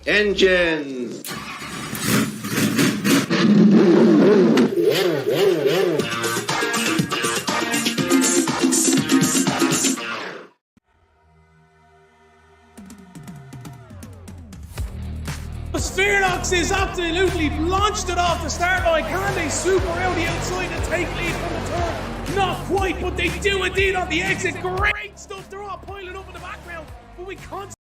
Engine. Spherox is absolutely launched it off the start line. Can they super out the outside and take lead from the turn? Not quite, but they do indeed on the exit. Great stuff. They're all piling up in the background, but we can't.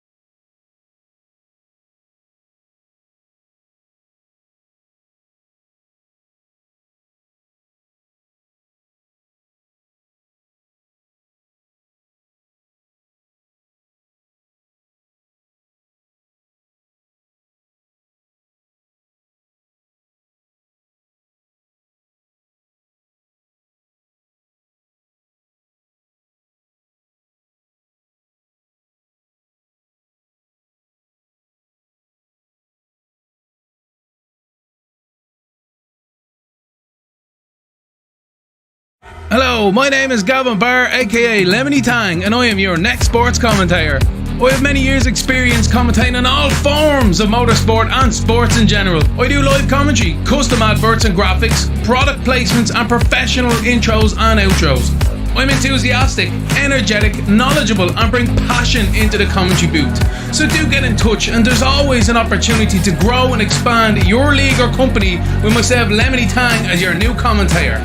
Hello, my name is Gavin Barr, aka Lemony Tang, and I am your next sports commentator. I have many years experience commentating on all forms of motorsport and sports in general. I do live commentary, custom adverts and graphics, product placements and professional intros and outros. I'm enthusiastic, energetic, knowledgeable and bring passion into the commentary booth. So do get in touch, and there's always an opportunity to grow and expand your league or company with myself, Lemony Tang, as your new commentator.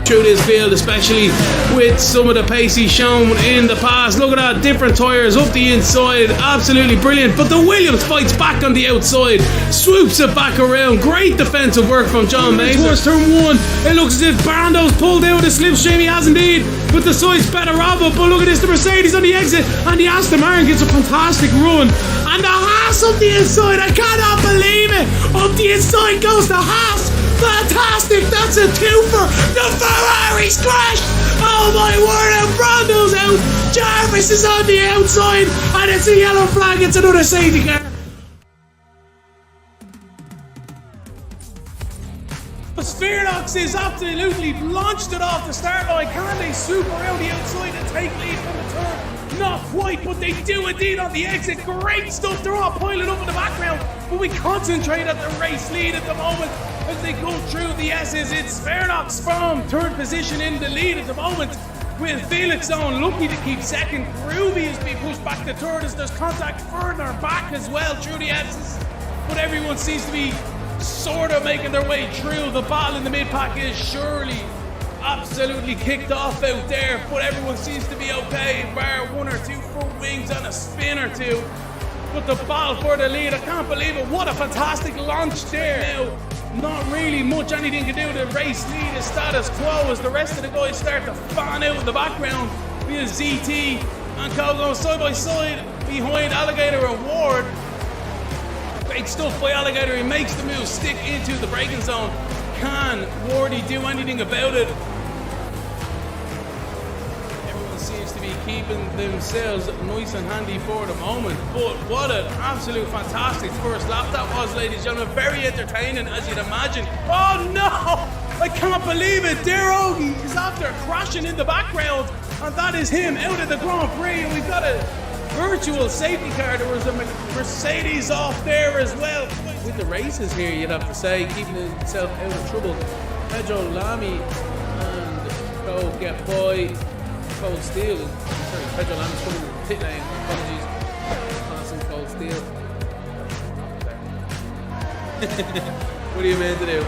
Through this field, especially with some of the pace he's shown in the past. Look at that, different tyres up the inside, absolutely brilliant. But the Williams fights back on the outside, swoops it back around. Great defensive work from John Mason. Towards turn one, it looks as if Brando's pulled out of the slipstream. He has indeed, but the side's better of it. But look at this, the Mercedes on the exit, and the Aston Martin gets a fantastic run. And the Haas up the inside, I cannot believe it. Up the inside goes the Haas. Fantastic, that's a twofer. The Ferrari's crashed. Oh my word, and Brando's out. Jarvis is on the outside, and it's a yellow flag. It's another safety car. Spherox is absolutely launched it off the start line. Can they super out the outside and take lead from the turn? Not quite, but they do indeed on the exit. Great stuff. They're all piling up in the background, but we concentrate at the race lead at the moment as they go through the S's. It's Spherox from third position in the lead at the moment, with Felix on lucky to keep second. Groovy is being pushed back to third as there's contact further back as well through the S's, but everyone seems to be sort of making their way through. The battle in the mid-pack is surely absolutely kicked off out there, but everyone seems to be okay, bar one or two front wings and a spin or two. But the battle for the lead, I can't believe it. What a fantastic launch there. Now, not really much anything to do. The race lead is status quo as the rest of the guys start to fan out in the background via ZT and Co going side by side behind Alligator and Ward. Great stuff by Alligator. He makes the move stick into the braking zone. Can Wardy do anything about it? Everyone seems to be keeping themselves nice and handy for the moment. But what an absolute fantastic first lap that was, ladies and gentlemen. Very entertaining, as you'd imagine. Oh no! I can't believe it. Derogi is after crashing in the background, and that is him out of the Grand Prix. And we've got a virtual safety car. There was a Mercedes off there as well. With the races here, you'd have to say, keeping himself out of trouble. Pedro Lamy and Co get by Cold Steel. Sorry, Pedro Lamy's coming in the pit lane. Apologies. Passing Cold Steel. What are you meant to do?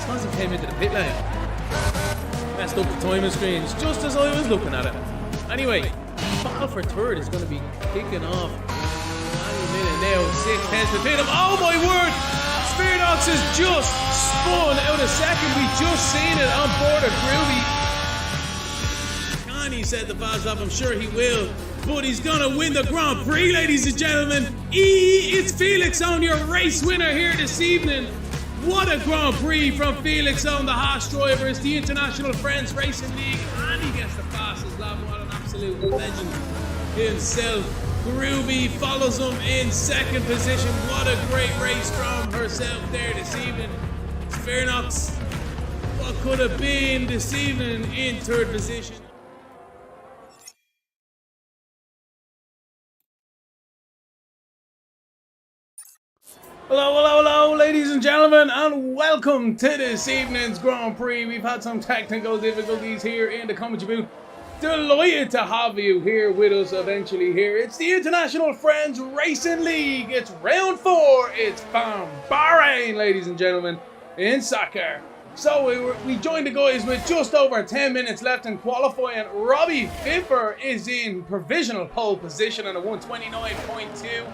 Swanson came into the pit lane. Messed up the timing screens just as I was looking at it. Anyway, battle for third is going to be kicking off any minute now. 6 tenths between them. Oh my word! Spherox has just spun out of second. We just seen it on board of Groovy. Can he set the fast lap? I'm sure he will. But he's going to win the Grand Prix, ladies and gentlemen. It's Felix on your race winner here this evening. What a Grand Prix from Felix on the Haas driver. It's the International Friends Racing League, and he gets the fastest lap. What an absolute legend himself. Groovy follows him in second position. What a great race from herself there this evening. Spherox what could have been this evening in third position. Hello, ladies and gentlemen, and welcome to this evening's Grand Prix. We've had some technical difficulties here in the commentary booth. Delighted to have you here with us eventually here. It's the International Friends Racing League. It's round 4. It's from Bahrain, ladies and gentlemen, in soccer. So we joined the guys with just over 10 minutes left in qualifying. Robbie Fiffer is in provisional pole position on a 129.2.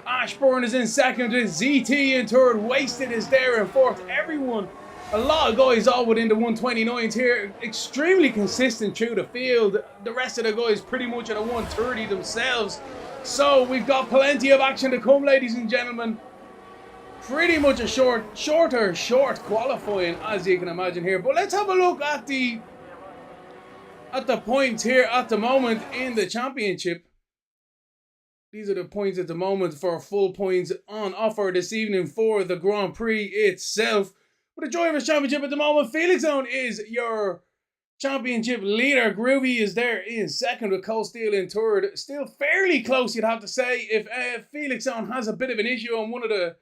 Ashburn is in second, ZT in third, Wasted is there in fourth. Everyone, a lot of guys all within the 129s here, extremely consistent through the field. The rest of the guys pretty much at a 130 themselves. So we've got plenty of action to come, ladies and gentlemen. Pretty much a short qualifying, as you can imagine here. But let's have a look at the points here at the moment in the championship. These are the points at the moment for full points on offer this evening for the Grand Prix itself. With the Drivers' Championship at the moment, Felix Zone is your championship leader. Groovy is there in second with Cole Steele in third. Still fairly close, you'd have to say. If Felix Zone has a bit of an issue on one of the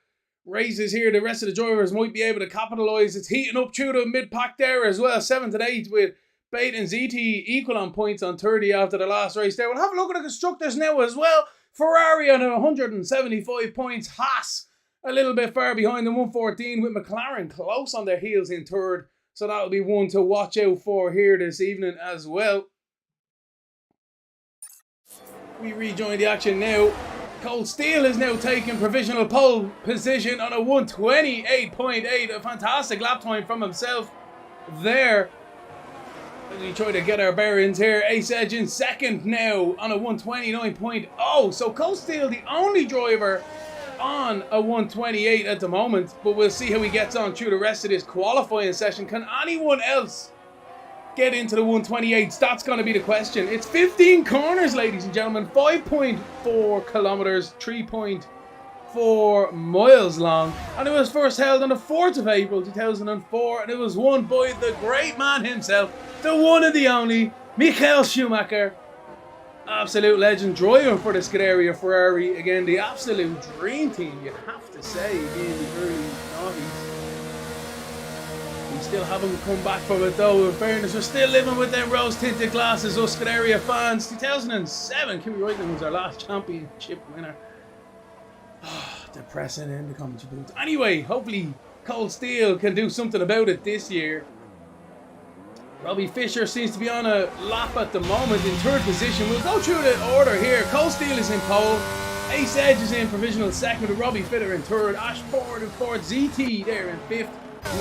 races here, the rest of the drivers might be able to capitalise. It's heating up through the mid-pack there as well. 7th and 8th with Bait and ZT equal on points on 30 after the last race there. We'll have a look at the constructors now as well. Ferrari on 175 points. Haas a little bit far behind the 114 with McLaren close on their heels in third. So that'll be one to watch out for here this evening as well. We rejoin the action now. Cole Steele is now taking provisional pole position on a 128.8. A fantastic lap time from himself there. As we try to get our bearings here, Ace Edge in second now on a 129.0. So Cole Steele, the only driver on a 128 at the moment, but we'll see how he gets on through the rest of this qualifying session. Can anyone else get into the 128s? That's going to be the question. It's 15 corners, ladies and gentlemen, 5.4 kilometers, 3.4 miles long, and it was first held on the 4th of April 2004, and it was won by the great man himself, the one and the only Michael Schumacher. Absolute legend driving for the Scuderia Ferrari. Again, the absolute dream team, you have to say, in the early 90s. We still haven't come back from it though, in fairness. We're still living with them rose-tinted glasses, us Scuderia fans. 2007, Kimi Räikkönen was our last championship winner. Depressing in the commentary booth. Anyway, hopefully Cole Steele can do something about it this year. Robbie Fisher seems to be on a lap at the moment in third position. We'll go through the order here. Cole Steele is in pole. Ace Edge is in provisional second with Robbie Fitter in third. Ashford in fourth. ZT there in fifth.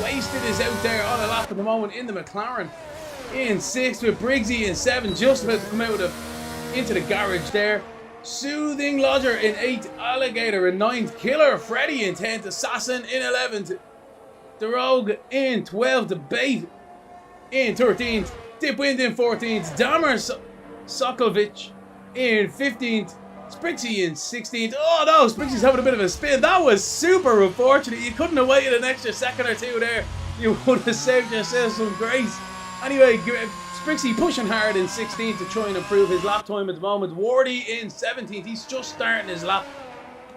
Wasted is out there on a lap at the moment in the McLaren in sixth with Briggsy in seventh. Just about to come out into the garage there. Soothing Lodger in 8th, Alligator in 9th, Killer Freddy in 10th, Assassin in 11th, The Rogue in 12th, Debate in 13th, Dipwind in 14th, Damar Sokovic in 15th, Sprixie in 16th. Oh no, Sprixie's having a bit of a spin. That was super unfortunate. You couldn't have waited an extra second or two there. You would have saved yourself some grace. Anyway, Sprixie pushing hard in 16th to try and improve his lap time at the moment. Wardy in 17th. He's just starting his lap.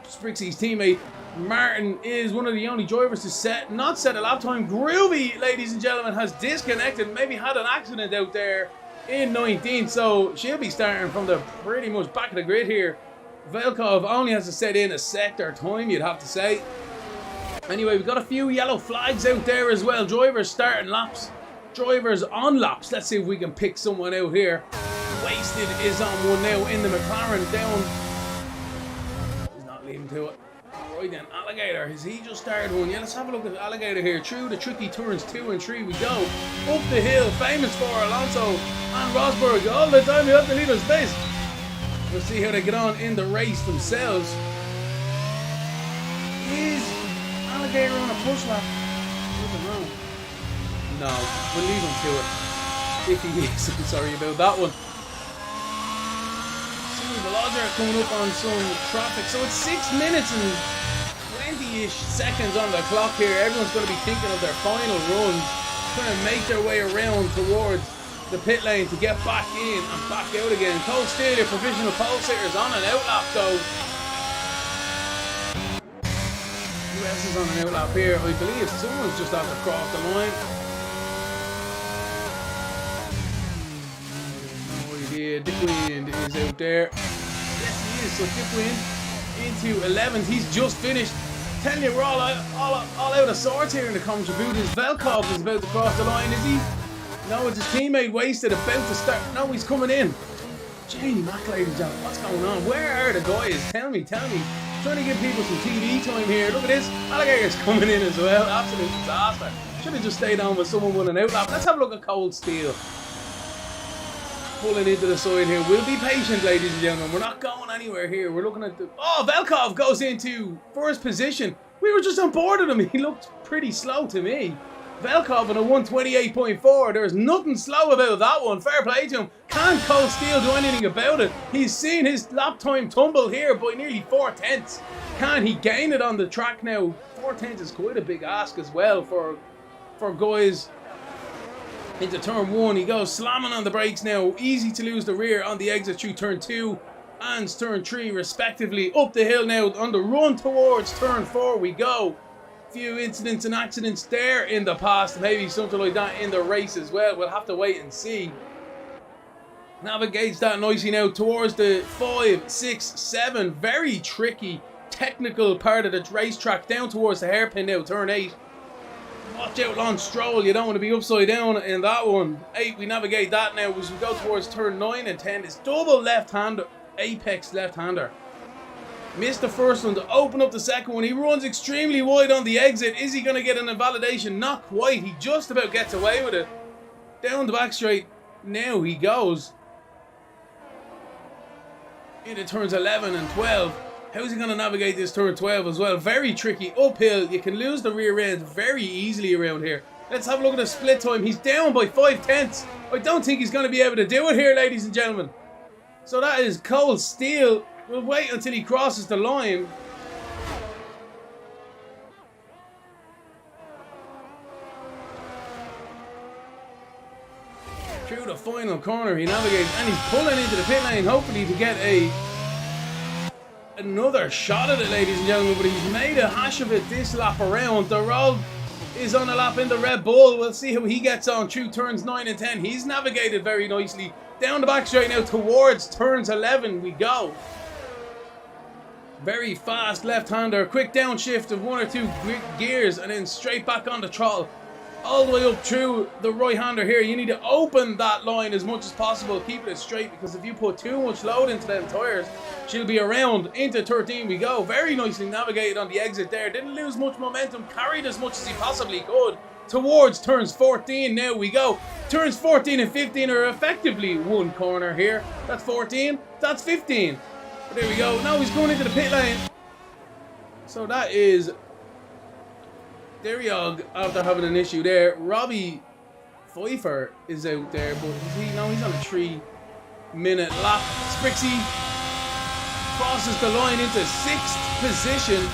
Sprixie's teammate Martin is one of the only drivers to not set a lap time. Groovy, ladies and gentlemen, has disconnected. Maybe had an accident out there in 19th. So she'll be starting from the pretty much back of the grid here. Velkov only has to set in a sector time, you'd have to say. Anyway, we've got a few yellow flags out there as well. Drivers starting laps. Drivers on laps. Let's see if we can pick someone out here. Wasted is on one now in the McLaren down. He's not leading to it. Right then, Alligator. Has he just started one? Yeah, let's have a look at Alligator here. Through the tricky turns 2 and 3 we go. Up the hill, famous for Alonso and Rosberg. All the time we have the leader's base. We'll see how they get on in the race themselves. Is Alligator on a push lap? No, we'll leave him to it. If he is, I'm sorry about that one. The Lodger coming up on some traffic. So it's 6 minutes and 20-ish seconds on the clock here. Everyone's going to be thinking of their final runs. trying to make their way around towards the pit lane to get back in and back out again. Cold Steel, your provisional pole sitters on an outlap though. Who else is on an outlap here? I believe someone's just after crossed the line. No idea. Dick Wind is out there. Yes, he is. So Dick Wind into 11th. He's just finished. Telling you, we're all out of sorts here in the contribute. Is Velkov is about to cross the line, is he? No, it's his teammate Wasted about to start. No, he's coming in. Jamie Mack, ladies and gentlemen, what's going on? Where are the guys? Tell me. Trying to give people some TV time here. Look at this. Alligator's coming in as well. Absolute disaster. Should have just stayed on with someone with an outlap. Let's have a look at Cold Steel. Pulling into the side here. We'll be patient, ladies and gentlemen. We're not going anywhere here. We're looking at the... Oh, Velkov goes into first position. We were just on board of him. He looked pretty slow to me. Velkov on a 128.4. There's nothing slow about that one. Fair play to him. Can't Cold Steel do anything about it? He's seen his lap time tumble here by nearly 4/10. Can he gain it on the track now? 4/10 is quite a big ask as well for guys into turn 1. He goes slamming on the brakes now. Easy to lose the rear on the exit through turn 2 and turn 3 respectively. Up the hill now on the run towards turn 4 we go. Few incidents and accidents there in the past. Maybe something like that in the race as well. We'll have to wait and see. Navigates that nicely now towards the 5, 6, 7. Very tricky technical part of the racetrack. Down towards the hairpin now, turn 8. Watch out, Lance Stroll. You don't want to be upside down in that one. 8, we navigate that now as we go towards turn 9 and 10. It's double left-hander, apex left-hander. Missed the first one to open up the second one. He runs extremely wide on the exit. Is he going to get an invalidation? Not quite. He just about gets away with it. Down the back straight. Now he goes into turns 11 and 12. How's he going to navigate this turn 12 as well? Very tricky. Uphill. You can lose the rear end very easily around here. Let's have a look at the split time. He's down by 5/10. I don't think he's going to be able to do it here, ladies and gentlemen. So that is Cold Steel. We'll wait until he crosses the line. Through the final corner, he navigates and he's pulling into the pit lane, hopefully to get another shot at it, ladies and gentlemen. But he's made a hash of it this lap around. The road is on a lap in the Red Bull. We'll see how he gets on through turns 9 and 10. He's navigated very nicely. Down the back straight now towards turns 11 we go. Very fast left-hander, quick downshift of 1 or 2 gears and then straight back on the throttle. All the way up through the right-hander here. You need to open that line as much as possible, keep it straight, because if you put too much load into them tyres, she'll be around. Into 13 we go. Very nicely navigated on the exit there. Didn't lose much momentum, carried as much as he possibly could. Towards turns 14 now we go. Turns 14 and 15 are effectively one corner here. That's 14, that's 15. There we go. Now he's going into the pit lane. So that is Deriog after having an issue there. Robbie Pfeiffer is out there, but he's on a 3-minute lap. Sprixie crosses the line into 6th position.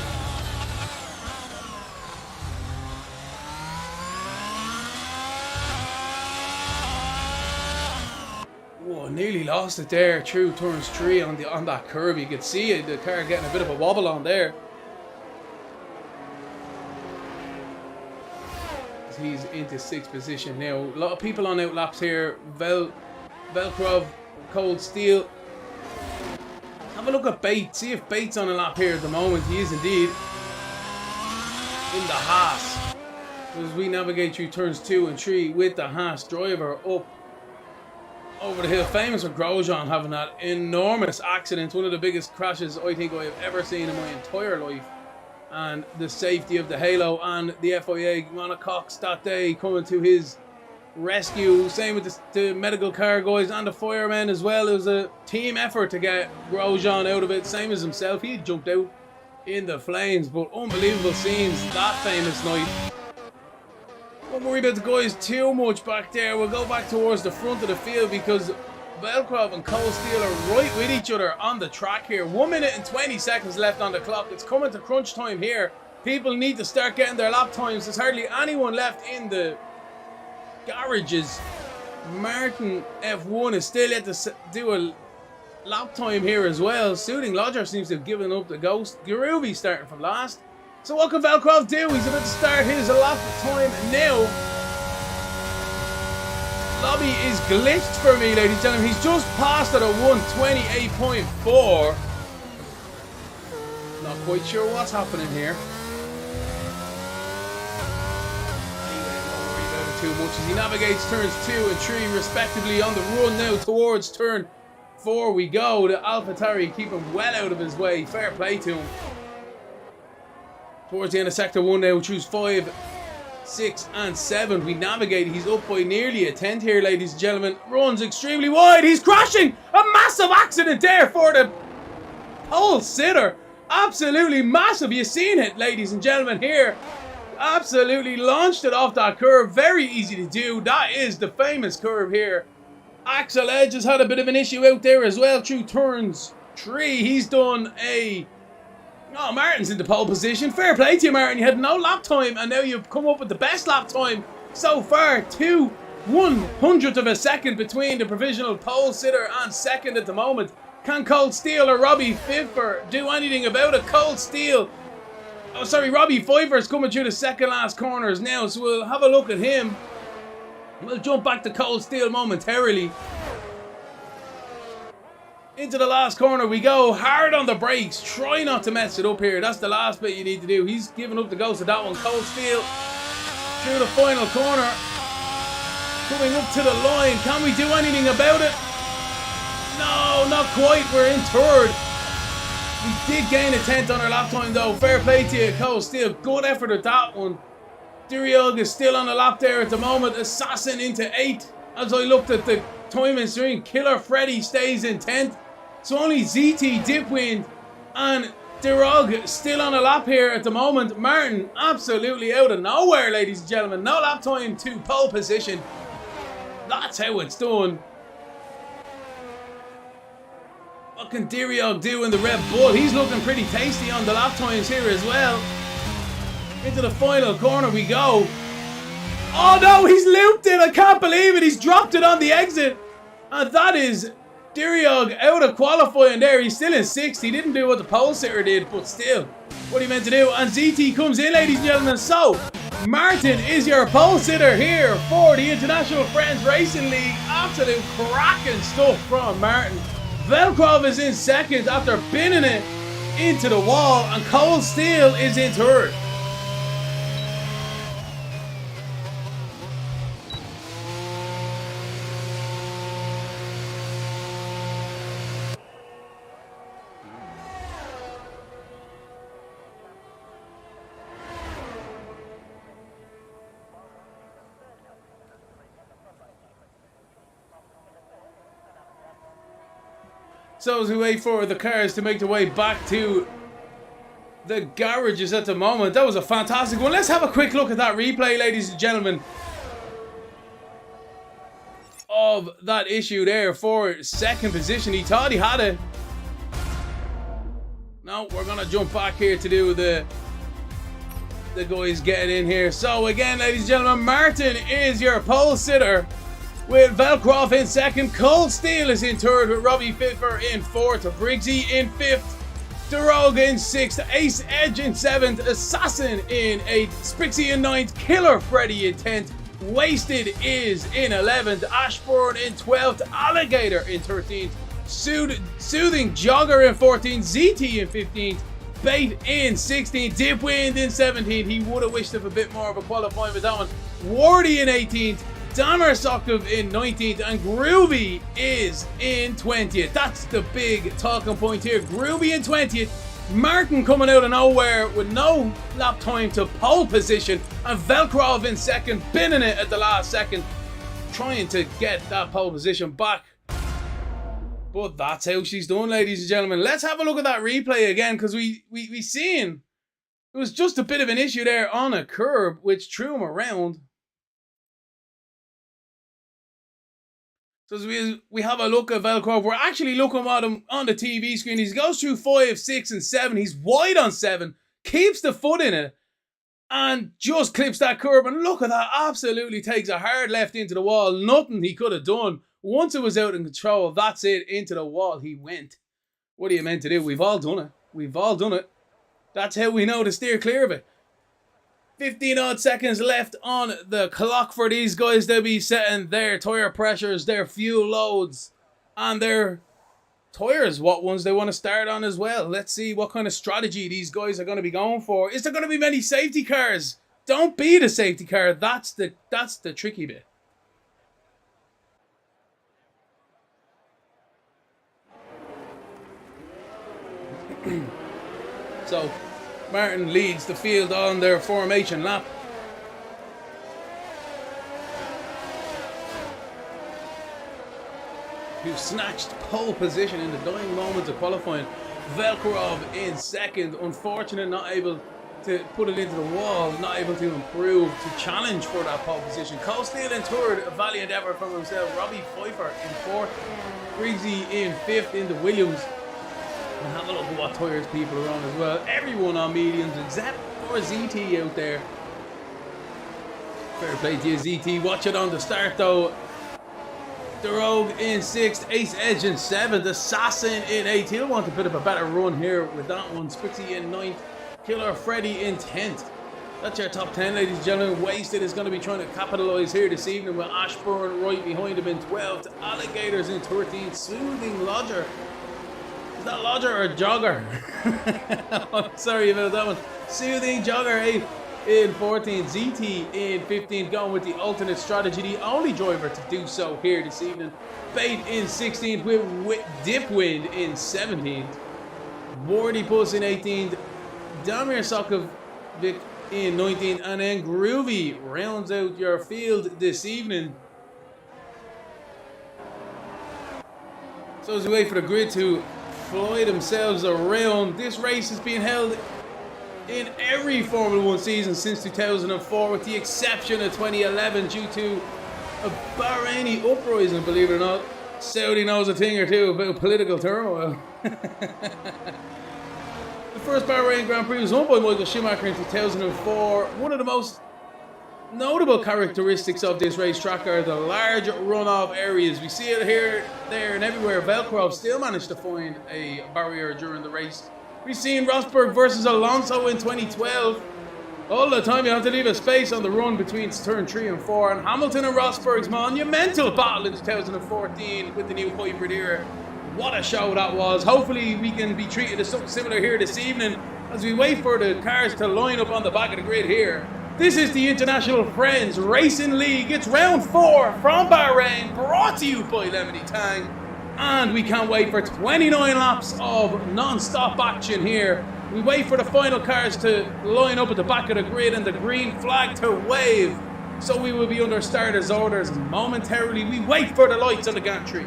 Whoa, nearly lost it there through turns 3 on that curve. You could see it, the car getting a bit of a wobble on there. He's into 6th position now. A lot of people on outlaps here. Velkrov, Cold Steel. Have a look at Bates. See if Bates on a lap here at the moment. He is indeed in the Haas. As we navigate through turns 2 and 3 with the Haas driver up over the hill. Famous for Grosjean having that enormous accident. One of the biggest crashes I think I have ever seen in my entire life. And the safety of the Halo and the FIA monocoques that day coming to his rescue. Same with the medical car guys and the firemen as well. It was a team effort to get Grosjean out of it. Same as himself. He jumped out in the flames. But unbelievable scenes that famous night. Don't worry about the guys too much back there. We'll go back towards the front of the field because Velkrov and Cold Steel are right with each other on the track here. 1 minute and 20 seconds left on the clock. It's coming to crunch time here. People need to start getting their lap times. There's hardly anyone left in the garages. Martin F1 is still yet to do a lap time here as well. Soothing Lodger seems to have given up the ghost. Groovy starting from last. So what can Velcroft do? He's about to start his lap time now. Lobby is glitched for me, ladies and gentlemen. He's just passed at a 128.4. Not quite sure what's happening here. Too much as he navigates turns 2 and 3 respectively on the run now towards turn 4 we go. The AlphaTauri keep him well out of his way. Fair play to him. Towards the end of sector 1 now, choose 5, 6 and 7. We navigate. He's up by nearly a tenth here, ladies and gentlemen. Runs extremely wide. He's crashing. A massive accident there for the pole sitter. Absolutely massive. You've seen it, ladies and gentlemen, here. Absolutely launched it off that curve. Very easy to do. That is the famous curve here. Axel Edge has had a bit of an issue out there as well through turns 3. He's done a... Oh, Martin's in the pole position. Fair play to you, Martin. You had no lap time and now you've come up with the best lap time so far. 2/100th of a second between the provisional pole sitter and second at the moment. Can Cold Steel or Robbie Pfeiffer do anything about it? Cold Steel... Oh, sorry, Robbie Pfeiffer's coming through the second last corners now, so we'll have a look at him. We'll jump back to Cold Steel momentarily. Into the last corner we go. Hard on the brakes. Try not to mess it up here. That's the last bit you need to do. He's giving up the ghost of that one. Cold Steel through the final corner. Coming up to the line. Can we do anything about it? No, not quite. We're in third. We did gain a 10th on our lap time though. Fair play to you, Cold Steel. Good effort at that one. Duriog is still on the lap there at the moment. Assassin into 8th. As I looked at the timing screen, Killer Freddy stays in 10th. So only ZT, Dipwind and Durog still on a lap here at the moment. Martin absolutely out of nowhere, ladies and gentlemen. No lap time to pole position. That's how it's done. What can Diriog do in the Red Bull? He's looking pretty tasty on the lap times here as well. Into the final corner we go. Oh no, he's looped it. I can't believe it. He's dropped it on the exit. And that is Diriog out of qualifying there. He's still in 6th. He didn't do what the pole sitter did, but still, what he meant to do. And ZT comes in, ladies and gentlemen. So, Martin is your pole sitter here for the International Friends Racing League. Absolute cracking stuff from Martin. Velkrov is in 2nd after binning it into the wall, and Cold Steel is in 3rd. So as we wait for the cars to make their way back to the garages at the moment, that was a fantastic one. Let's have a quick look at that replay, ladies and gentlemen, of that issue there for 2nd position. He thought he had it. No, we're going to jump back here to do the guys getting in here. So again, ladies and gentlemen, Martin is your pole sitter, with Velcroft in 2nd, Cold Steel is in 3rd, with Robbie Pfeiffer in 4th, Briggsy in 5th, Durog in 6th, Ace Edge in 7th, Assassin in 8th, Sprixie in 9th, Killer Freddy in 10th, Wasted is in 11th, Ashburn in 12th, Alligator in 13th, Soothing Jogger in 14th, ZT in 15th, Bait in 16th, Dipwind in 17th. He would have wished of a bit more of a qualifying with that one. Wardy in 18th, Damar Sokov in 19th, and Groovy is in 20th. That's the big talking point here. Groovy in 20th. Martin coming out of nowhere with no lap time to pole position, and Velkrov in 2nd, binning it at the last second, trying to get that pole position back. But that's how she's done, ladies and gentlemen. Let's have a look at that replay again, because we seen it was just a bit of an issue there on a curb, which threw him around. So as we have a look at Velcro, we're actually looking at him on the TV screen. He goes through 5, 6, and 7. He's wide on 7, keeps the foot in it, and just clips that curb. And look at that, absolutely takes a hard left into the wall. Nothing he could have done. Once it was out in control, that's it, into the wall he went. What are you meant to do? We've all done it. We've all done it. That's how we know to steer clear of it. 15 odd seconds left on the clock for these guys. They'll be setting their tyre pressures, their fuel loads, and their tyres, what ones they want to start on as well. Let's see what kind of strategy these guys are going to be going for. Is there going to be many safety cars? Don't be the safety car. That's the tricky bit. So Martin leads the field on their formation lap. Who snatched pole position in the dying moments of qualifying. Velkrov in second. Unfortunate, not able to put it into the wall, not able to improve, to challenge for that pole position. Cole Steele in third, a valiant effort from himself. Robbie Pfeiffer in fourth. Griggsy in fifth in the Williams. And have a look at what tyres people are on as well. Everyone on mediums except for ZT out there. Fair play to you, ZT. Watch it on the start though. The Rogue in 6th, Ace Edge in 7th, Assassin in 8th. He'll want a bit of a better run here with that one. Spritzy in 9th, Killer Freddy in 10th. That's your top 10, ladies and gentlemen. Wasted is going to be trying to capitalise here this evening with Ashburn right behind him in 12th, Alligators in 13th, Smoothing Lodger. Is that Lodger or Jogger? I'm sorry about that one. Soothing Jogger 8 in 14th, ZT in 15th, going with the alternate strategy, the only driver to do so here this evening. Bait in 16th with Dipwind in 17th, Wardy Puss in 18th, Damir Sokovic in 19th, and then Groovy rounds out your field this evening. So as we wait for the grid to fly themselves around, this race has been held in every Formula 1 season since 2004, with the exception of 2011 due to a Bahraini uprising, believe it or not. Saudi knows a thing or two about political turmoil. The first Bahrain Grand Prix was won by Michael Schumacher in 2004. One of the most notable characteristics of this racetrack are the large runoff areas. We see it here, there, and everywhere. Velkrov still managed to find a barrier during the race. We've seen Rosberg versus Alonso in 2012. All the time you have to leave a space on the run between turn 3 and 4. And Hamilton and Rosberg's monumental battle in 2014 with the new hybrid era. What a show that was. Hopefully we can be treated as something similar here this evening as we wait for the cars to line up on the back of the grid here. This is the International Friends Racing League. It's round 4 from Bahrain, brought to you by Lemony Tang. And we can't wait for 29 laps of non-stop action here. We wait for the final cars to line up at the back of the grid and the green flag to wave. So we will be under starters' orders momentarily. We wait for the lights on the gantry.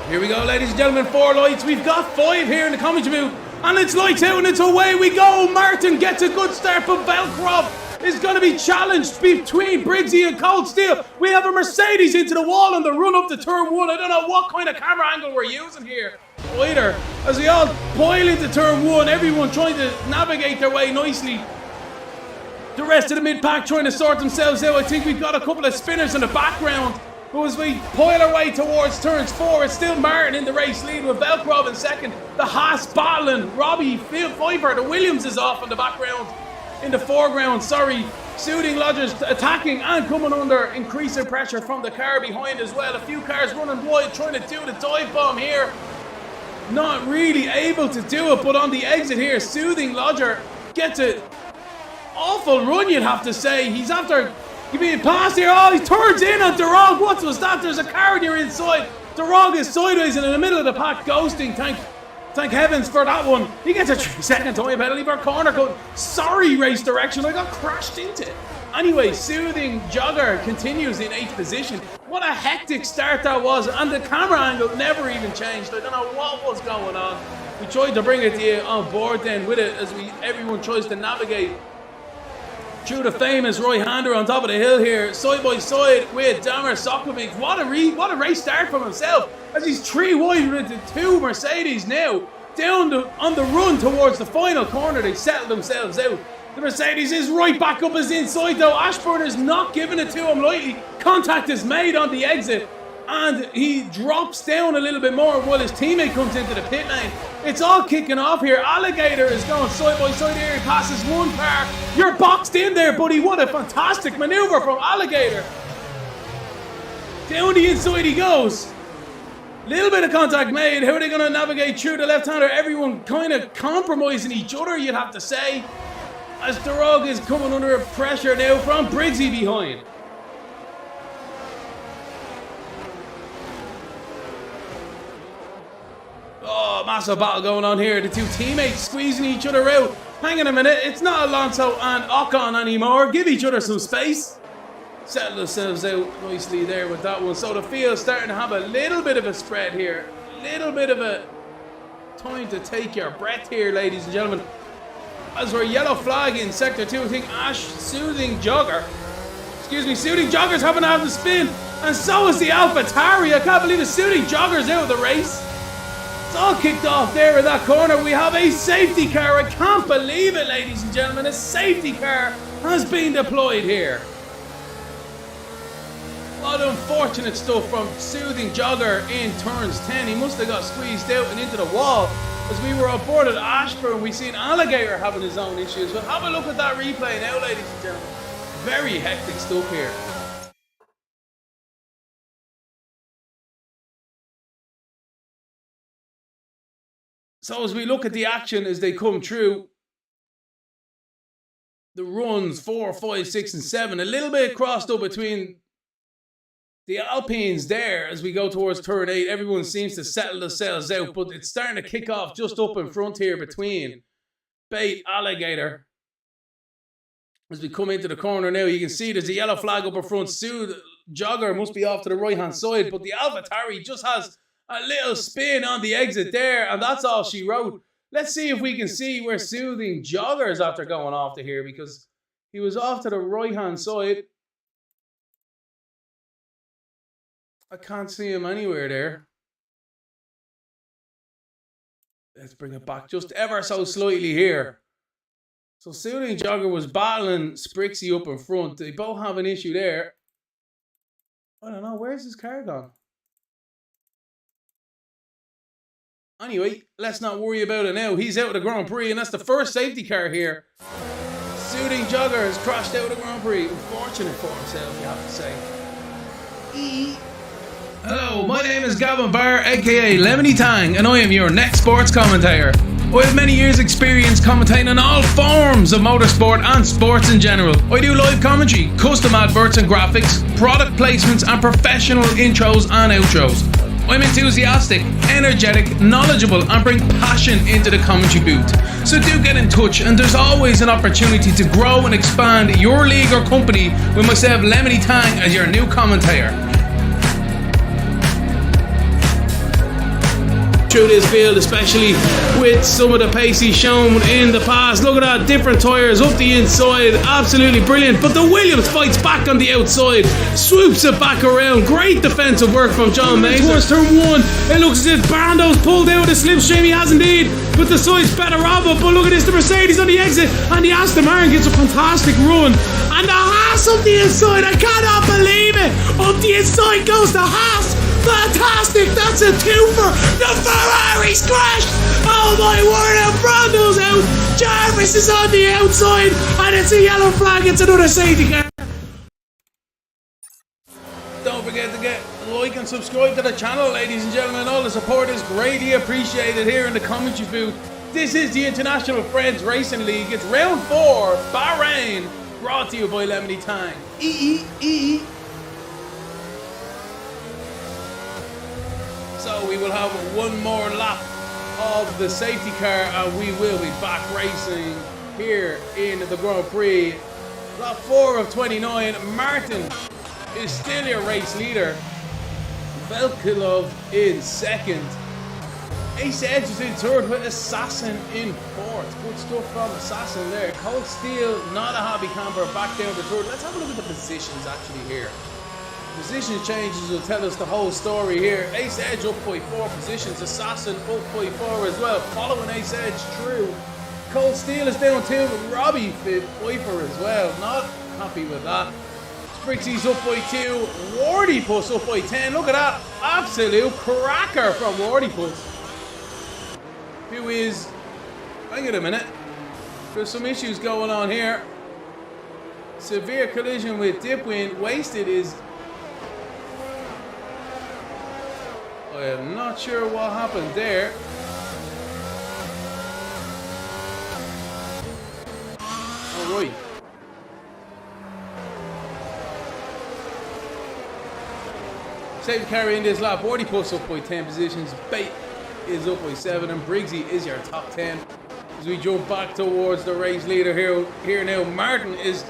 Here we go, ladies and gentlemen, 4 lights. We've got 5 here in the commentary booth. And it's lights out and it's away we go. Martin gets a good start, but Velkrov is going to be challenged between Briggsy and Cole Steele. We have a Mercedes into the wall on the run up to turn 1. I don't know what kind of camera angle we're using here either. As we all pile into turn 1, everyone trying to navigate their way nicely. The rest of the mid-pack trying to sort themselves out. I think we've got a couple of spinners in the background. But as we pile our way towards turns 4, it's still Martin in the race lead with Velkrov in second. The Haas battling. Robbie Pfeiffer, the Williams is off in the background. In the foreground, Soothing Lodgers attacking and coming under increasing pressure from the car behind as well. A few cars running wide trying to do the dive bomb here. Not really able to do it, but on the exit here, Soothing Lodger gets an awful run, you'd have to say. He's after being passed here. Oh, he turns in on Durog. What was that? There's a car near inside. Durog is sideways and in the middle of the pack, ghosting. Thank heavens for that one. He gets a 3-second time penalty for corner code. Sorry, race direction. I got crashed into. Anyway, Soothing Jogger continues in 8th position. What a hectic start that was. And the camera angle never even changed. I don't know what was going on. We tried to bring it to you on board then with it as everyone tries to navigate through the famous right-hander on top of the hill here, side by side with Damir Sokovic. What a race start from himself, as he's 3 wide into 2 Mercedes now. On the run towards the final corner, they settle themselves out. The Mercedes is right back up his inside though. Ashburn is not giving it to him lightly. Contact is made on the exit, and he drops down a little bit more while his teammate comes into the pit lane. It's all kicking off here. Alligator is going side by side here. He passes one car. You're boxed in there, buddy. What a fantastic maneuver from Alligator. Down the inside he goes. Little bit of contact made. How are they going to navigate through the left-hander? Everyone kind of compromising each other, you'd have to say, as Darog is coming under pressure now from Briggsy behind. Oh, massive battle going on here. The 2 teammates squeezing each other out. Hang on a minute, it's not Alonso and Ocon anymore. Give each other some space. Settle themselves out nicely there with that one. So the field's starting to have a little bit of a spread here. Little bit of a time to take your breath here, ladies and gentlemen. As we're yellow flag in sector 2, I think Soothing Jogger's having to have the spin. And so is the AlphaTauri. I can't believe the Soothing Jogger's out of the race. It's all kicked off there in that corner. We have a safety car. I can't believe it, ladies and gentlemen. A safety car has been deployed here. What unfortunate stuff from Soothing Jogger in turns 10. He must have got squeezed out and into the wall. As we were aboard at Ashburn, we seen Alligator having his own issues. But have a look at that replay now, ladies and gentlemen. Very hectic stuff here. So as we look at the action as they come through, the runs 4, 5, 6, and 7, a little bit crossed up between the Alpines there as we go towards turn 8. Everyone seems to settle themselves out, but it's starting to kick off just up in front here between Bait, Alligator. As we come into the corner now, you can see there's a yellow flag up in front. Jogger must be off to the right-hand side, but the AlphaTauri just has a little spin on the exit there, and that's all she wrote. Let's see if we can see where Soothing Jogger is after going off to here, because he was off to the right-hand side. I can't see him anywhere there. Let's bring it back just ever so slightly here. So Soothing Jogger was battling Sprixie up in front. They both have an issue there. I don't know, where's his car gone? Anyway, let's not worry about it now. He's out of the Grand Prix, and that's the first safety car here. Soothing Jogger has crashed out of the Grand Prix. Unfortunate for himself, you have to say. Hello, my name is Gavin Barr, aka Lemony Tang, and I am your next sports commentator. I have many years experience commentating on all forms of motorsport and sports in general. I do live commentary, custom adverts and graphics, product placements and professional intros and outros. I'm enthusiastic, energetic, knowledgeable and bring passion into the commentary booth. So do get in touch, and there's always an opportunity to grow and expand your league or company with myself, Lemony Tang, as your new commentator. Through this field, especially with some of the pace he's shown in the past. Look at that, different tyres up the inside, absolutely brilliant. But the Williams fights back on the outside, swoops it back around. Great defensive work from John Mason. Towards turn 1, it looks as if Brando's pulled out a slipstream. He has indeed, but the side's better of it. But look at this, the Mercedes on the exit, and the Aston Martin gets a fantastic run. And the Haas up the inside, I cannot believe it. Up the inside goes the Haas. Fantastic, that's a twofer. The Ferrari's crashed. Oh my word, and Brando's out. Jarvis is on the outside, and it's a yellow flag. It's another safety car. Don't forget to get like and subscribe to the channel, ladies and gentlemen. All the support is greatly appreciated here in the commentary booth. This is the International Friends Racing League. It's round 4, Bahrain, brought to you by Lemony Tang. So we will have one more lap of the safety car, and we will be back racing here in the Grand Prix. Lap 4 of 29. Martin is still your race leader. Velkilov in second. Ace Edge is in third with Assassin in fourth. Good stuff from Assassin there. Cold Steel, not a hobby camper, back down to third. Let's have a look at the positions actually here. Position changes will tell us the whole story here. Ace Edge up by 4 positions. Assassin up by 4 as well. Following Ace Edge through. Cold Steel is down 2 with Robbie Pfeiffer as well. Not happy with that. Sprixie's up by 2. Wardy Puss up by 10. Look at that. Absolute cracker from Wardy Puss. Who is... Hang on a minute. There's some issues going on here. Severe collision with Dipwind. Wasted is... I am not sure what happened there. Alright. Save carry in this lap. Wardy Puss up by 10 positions. Bait is up by 7, and Briggsy is your top 10. As we jump back towards the race leader here now, Martin is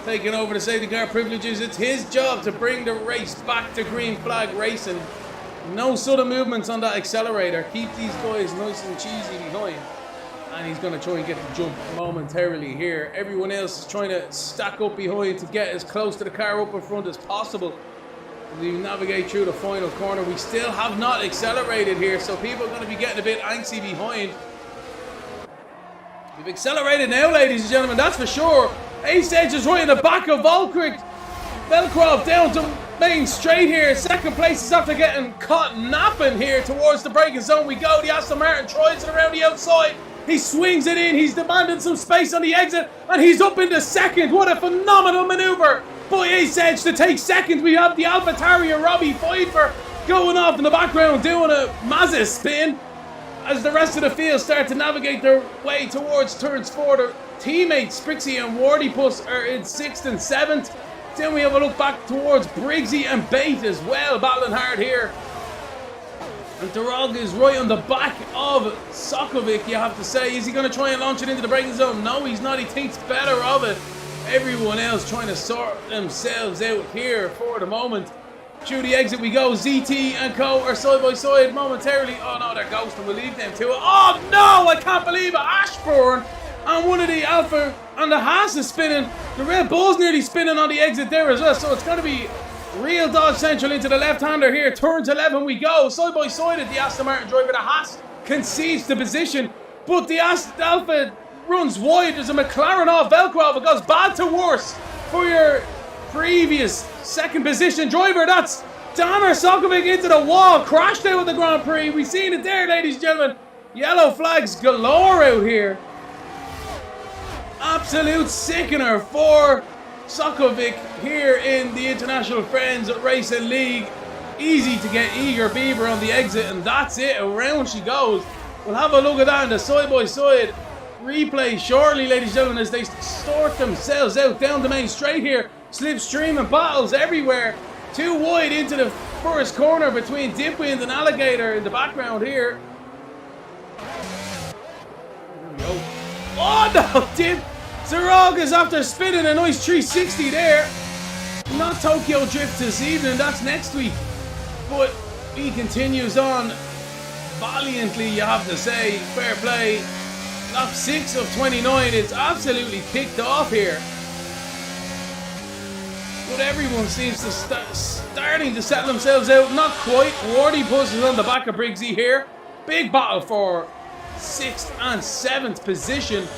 taking over the safety car privileges. It's his job to bring the race back to green flag racing. No sudden movements on that accelerator. Keep these guys nice and cheesy behind. And he's going to try and get the jump momentarily here. Everyone else is trying to stack up behind to get as close to the car up in front as possible. As we navigate through the final corner, we still have not accelerated here, so people are going to be getting a bit angsty behind. We've accelerated now, ladies and gentlemen, that's for sure. Ace Edge is right in the back of Volkric. Velcroft down to main straight here. Second place is after getting caught napping here towards the braking zone. We go. The Aston Martin tries it around the outside. He swings it in. He's demanding some space on the exit, and he's up into second. What a phenomenal maneuver by Ace Edge to take second. We have the AlphaTauri Robbie Pfeiffer going off in the background doing a Mazda spin as the rest of the field start to navigate their way towards turns 4. Their teammates Sprixie and Wardy Puss are in 6th and 7th. Then we have a look back towards Briggsy and Bait as well, battling hard here. And Darog is right on the back of Sokovic, you have to say. Is he going to try and launch it into the braking zone? No, he's not. He thinks better of it. Everyone else trying to sort themselves out here for the moment. Through the exit we go. ZT and Co are side by side momentarily. Oh no, they're ghosting. We'll leave them to it. Oh no, I can't believe it. Ashburn and one of the Alpha and the Haas is spinning. The Red Bull's nearly spinning on the exit there as well. So it's going to be real Dodge Central into the left-hander here. Turns 11 we go. Side by side at the Aston Martin driver. The Haas concedes the position, but the Alpha runs wide. There's a McLaren off Velcro. It goes bad to worse for your previous second position driver. That's Damir Sokovic into the wall. Crashed out of the Grand Prix. We've seen it there, ladies and gentlemen. Yellow flags galore out here. Absolute sickener for Sokovic here in the International Friends Racing League. Easy to get Eager Beaver on the exit, and that's it. Around she goes. We'll have a look at that in the side-by-side replay shortly, ladies and gentlemen, as they sort themselves out down the main straight here. Slipstream and battles everywhere. Too wide into the first corner between Dipwind and Alligator in the background here. There we go. Oh no, Dip! Zerog is after spinning a nice 360 there. Not Tokyo Drift this evening, that's next week. But he continues on valiantly, you have to say. Fair play. Lap 6 of 29, it's absolutely kicked off here. But everyone seems to starting to settle themselves out. Not quite. Wardy Puss is on the back of Briggsy here. Big battle for 6th and 7th position,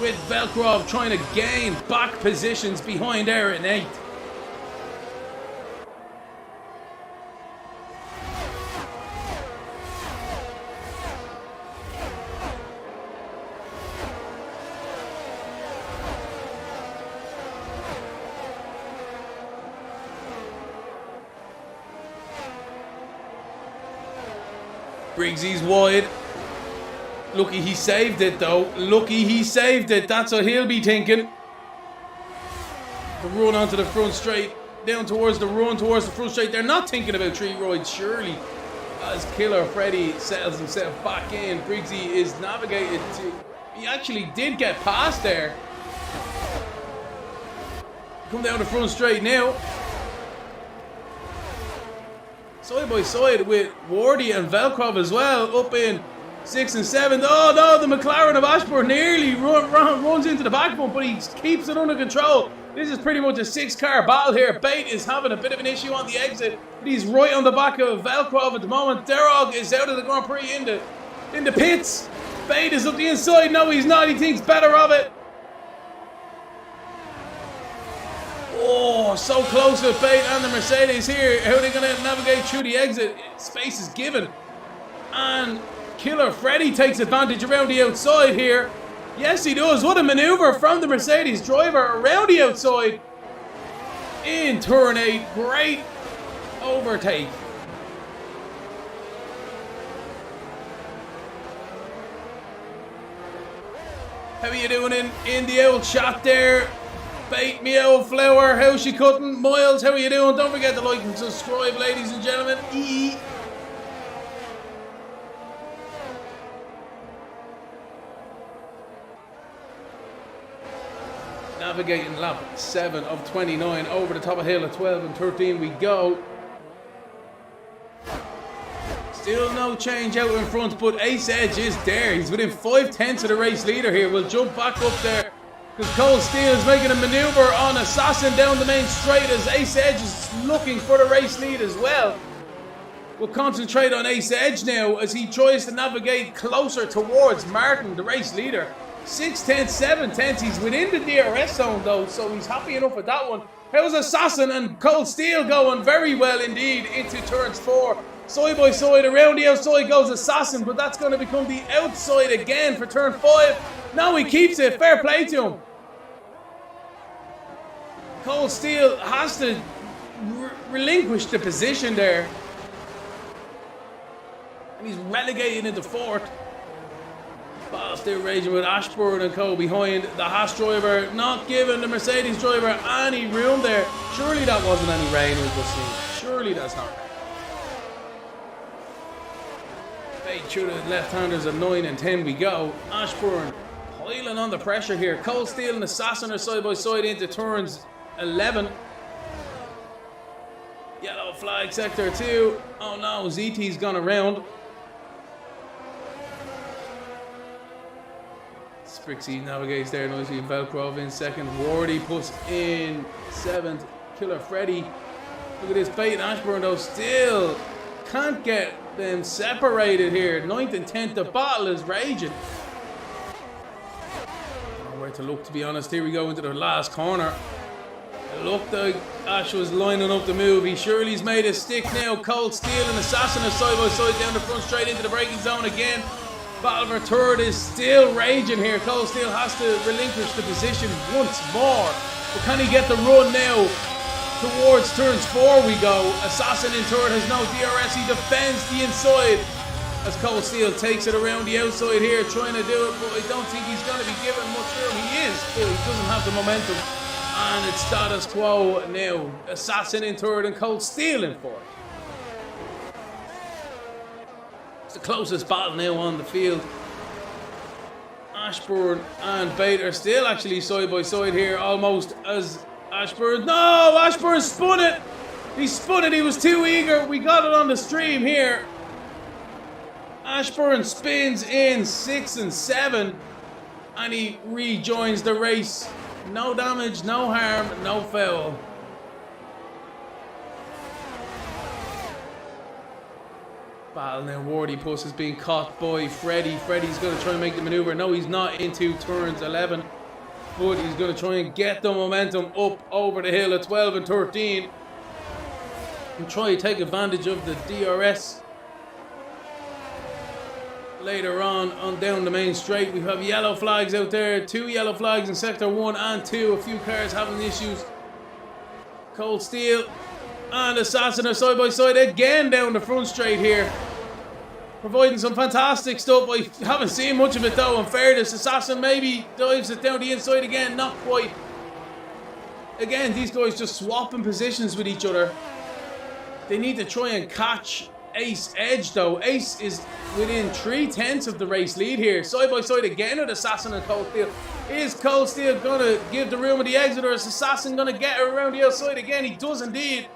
with Velcro trying to gain back positions behind there in 8th. Briggsy's wide. Lucky he saved it though. Lucky he saved it. That's what he'll be thinking. The run onto the front straight. Down towards the run towards the front straight. They're not thinking about 3 rides surely. As Killer Freddy settles himself back in. Briggsy is navigated to... He actually did get past there. Come down the front straight now. side by side with Wardy and Velkrov as well, up in 6 and 7. Oh no, the McLaren of Ashburn nearly runs into the back bump, but he keeps it under control. This is pretty much a 6-car battle here. Bate is having a bit of an issue on the exit, but he's right on the back of Velkrov at the moment. Derog is out of the Grand Prix in the pits. Bate is up the inside. No, he's not. He thinks better of it. Oh, so close with Bate and the Mercedes here. How are they going to navigate through the exit? Space is given. And Killer Freddy takes advantage around the outside here. Yes, he does. What a maneuver from the Mercedes driver around the outside in turn 8. Great overtake. How are you doing in the old shot there? Bait me old flower, how she cutting? Miles, how are you doing? Don't forget to like and subscribe, ladies and gentlemen. Navigating lap 7 of 29 over the top of hill at 12 and 13 we go. Still no change out in front, but Ace Edge is there. He's within 5/10 of the race leader here. We'll jump back up there because Cole Steele is making a maneuver on Assassin down the main straight as Ace Edge is looking for the race lead as well. We'll concentrate on Ace Edge now as he tries to navigate closer towards Martin, the race leader. 6/10, 7/10. He's within the DRS zone though, so he's happy enough with that one. How's Assassin and Cold Steel going? Very well indeed into turns 4. Side by side, around the outside goes Assassin, but that's going to become the outside again for turn 5. No, he keeps it. Fair play to him. Cold Steel has to relinquish the position there. And he's relegated into 4th. Ball still raging with Ashburn and Co. behind the Haas driver, not giving the Mercedes driver any room there. Surely that wasn't any rain we've just seen. Surely that's not rain. Fade through the left-handers at 9 and 10 we go. Ashburn piling on the pressure here. Cold Steel and Assassin are side by side into turns 11. Yellow flag sector 2. Oh no, ZT's gone around. Sprixie navigates there nicely. Velkrov in 2nd. Wardy puts in 7th. Killer Freddy. Look at this Bait and Ashburn though. Still can't get them separated here. 9th and 10th. The battle is raging. Nowhere to look, to be honest. Here we go into the last corner. It looked like Ash was lining up the move. He surely's made a stick now. Cold Steel and Assassin are side by side down the front straight into the braking zone again. Battle for 3rd is still raging here. Cold Steel has to relinquish the position once more. But can he get the run now? Towards turns 4 we go. Assassin in 3rd has no DRS. He defends the inside as Cold Steel takes it around the outside here, trying to do it, but I don't think he's going to be given much room. He is, but he doesn't have the momentum. And it's status quo now. Assassin in 3rd and Cold Steel in 4th. It's the closest battle now on the field. Ashburn and Bate are still actually side by side here, almost as Ashburn. No, Ashburn spun it. He spun it. He was too eager. We got it on the stream here. Ashburn spins in 6 and 7, and he rejoins the race. No damage, no harm, no foul. Battle now. Wardy Puss is being caught by Freddy. Freddy's going to try and make the maneuver. No, he's not into turns 11. But he's going to try and get the momentum up over the hill at 12 and 13. And try to take advantage of the DRS. Later on down the main straight, we have yellow flags out there. 2 yellow flags in sector 1 and 2. A few cars having issues. Cold Steel and Assassin are side by side again down the front straight here. Providing some fantastic stuff. I haven't seen much of it though, in fairness. Assassin maybe dives it down the inside again. Not quite. Again, these guys just swapping positions with each other. They need to try and catch Ace Edge though. Ace is within 3/10 of the race lead here. Side by side again with Assassin and Cold Steel. Is Cold Steel going to give the room of the exit, or is Assassin going to get around the outside again? He does indeed.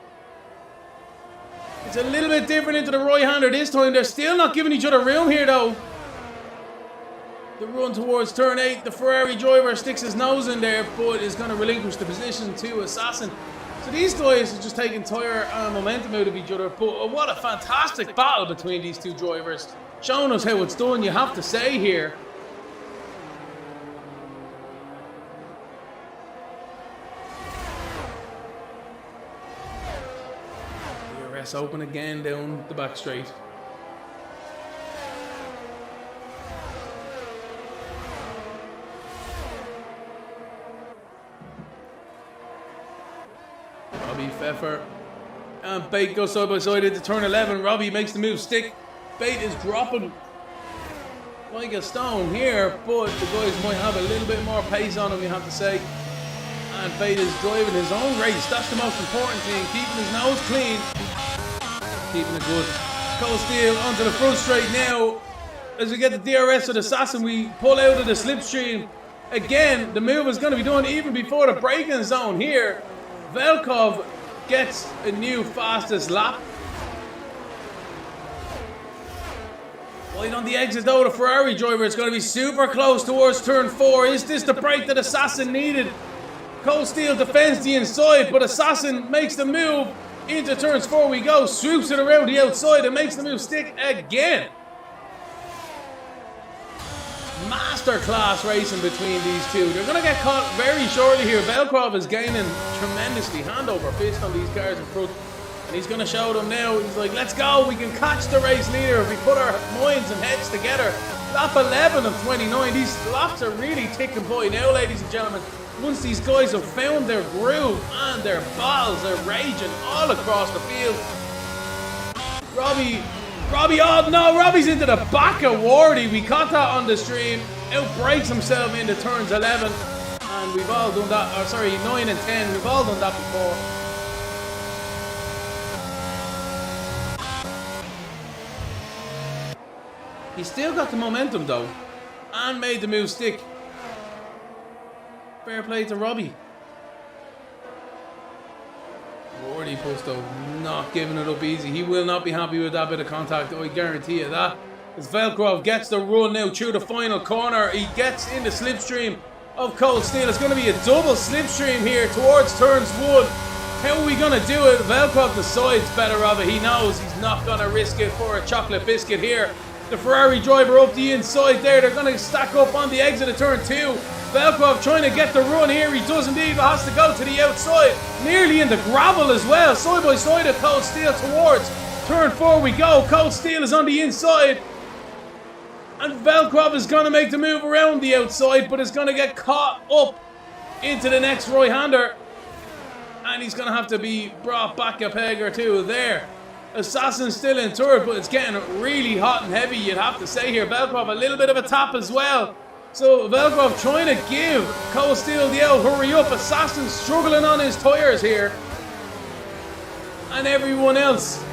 It's a little bit different into the right-hander this time. They're still not giving each other room here, though. The run towards turn 8. The Ferrari driver sticks his nose in there, but is going to relinquish the position to Assassin. So these guys are just taking tire and momentum out of each other. But what a fantastic battle between these two drivers. Showing us how it's done, you have to say here. DRS open again down the back straight. Robbie Pfeffer and Bate go side by side into turn 11. Robbie makes the move stick. Bate is dropping like a stone here, but the guys might have a little bit more pace on him, you have to say. And Bate is driving his own race. That's the most important thing. Keeping his nose clean. Keeping it good. Cold Steel onto the front straight now. As we get the DRS with Assassin, we pull out of the slipstream. Again, the move is going to be done even before the braking zone here. Velkov gets a new fastest lap. Right on the exit though, the Ferrari driver is going to be super close towards turn 4. Is this the break that Assassin needed? Cold Steel defends the inside, but Assassin makes the move into turns 4 we go. Swoops it around the outside and makes the move stick again. Masterclass racing between these two. They're going to get caught very shortly here. Velkov is gaining tremendously hand over fist on these cars in front. And he's going to show them now. He's like, let's go. We can catch the race leader if we put our minds and heads together. Lap 11 of 29. These laps are really ticking by now, ladies and gentlemen. Once these guys have found their groove and their battles are raging all across the field. Robbie, oh no, Robbie's into the back of Wardy. We caught that on the stream. Outbreaks himself into turns 11. And we've all done that, 9 and 10. We've all done that before. He still got the momentum though. And made the move stick. Fair play to Robbie. Wardy Pusto not giving it up easy. He will not be happy with that bit of contact. I guarantee you that. As Velkrov gets the run now through the final corner. He gets in the slipstream of Cold Steel. It's going to be a double slipstream here towards turns 1. How are we going to do it? Velkrov decides better of it. He knows he's not going to risk it for a chocolate biscuit here. The Ferrari driver up the inside there. They're going to stack up on the exit of turn 2. Velkrov trying to get the run here. He does indeed, but has to go to the outside. Nearly in the gravel as well. Side by side of Cold Steel towards turn 4 we go. Cold Steel is on the inside. And Velkrov is going to make the move around the outside, but is going to get caught up into the next right-hander. And he's going to have to be brought back a peg or two there. Assassin still in third, but it's getting really hot and heavy, you'd have to say here. Velkrov a little bit of a tap as well. So Velkrov trying to give Cold Steel the old hurry up. Assassin struggling on his tyres here. And everyone else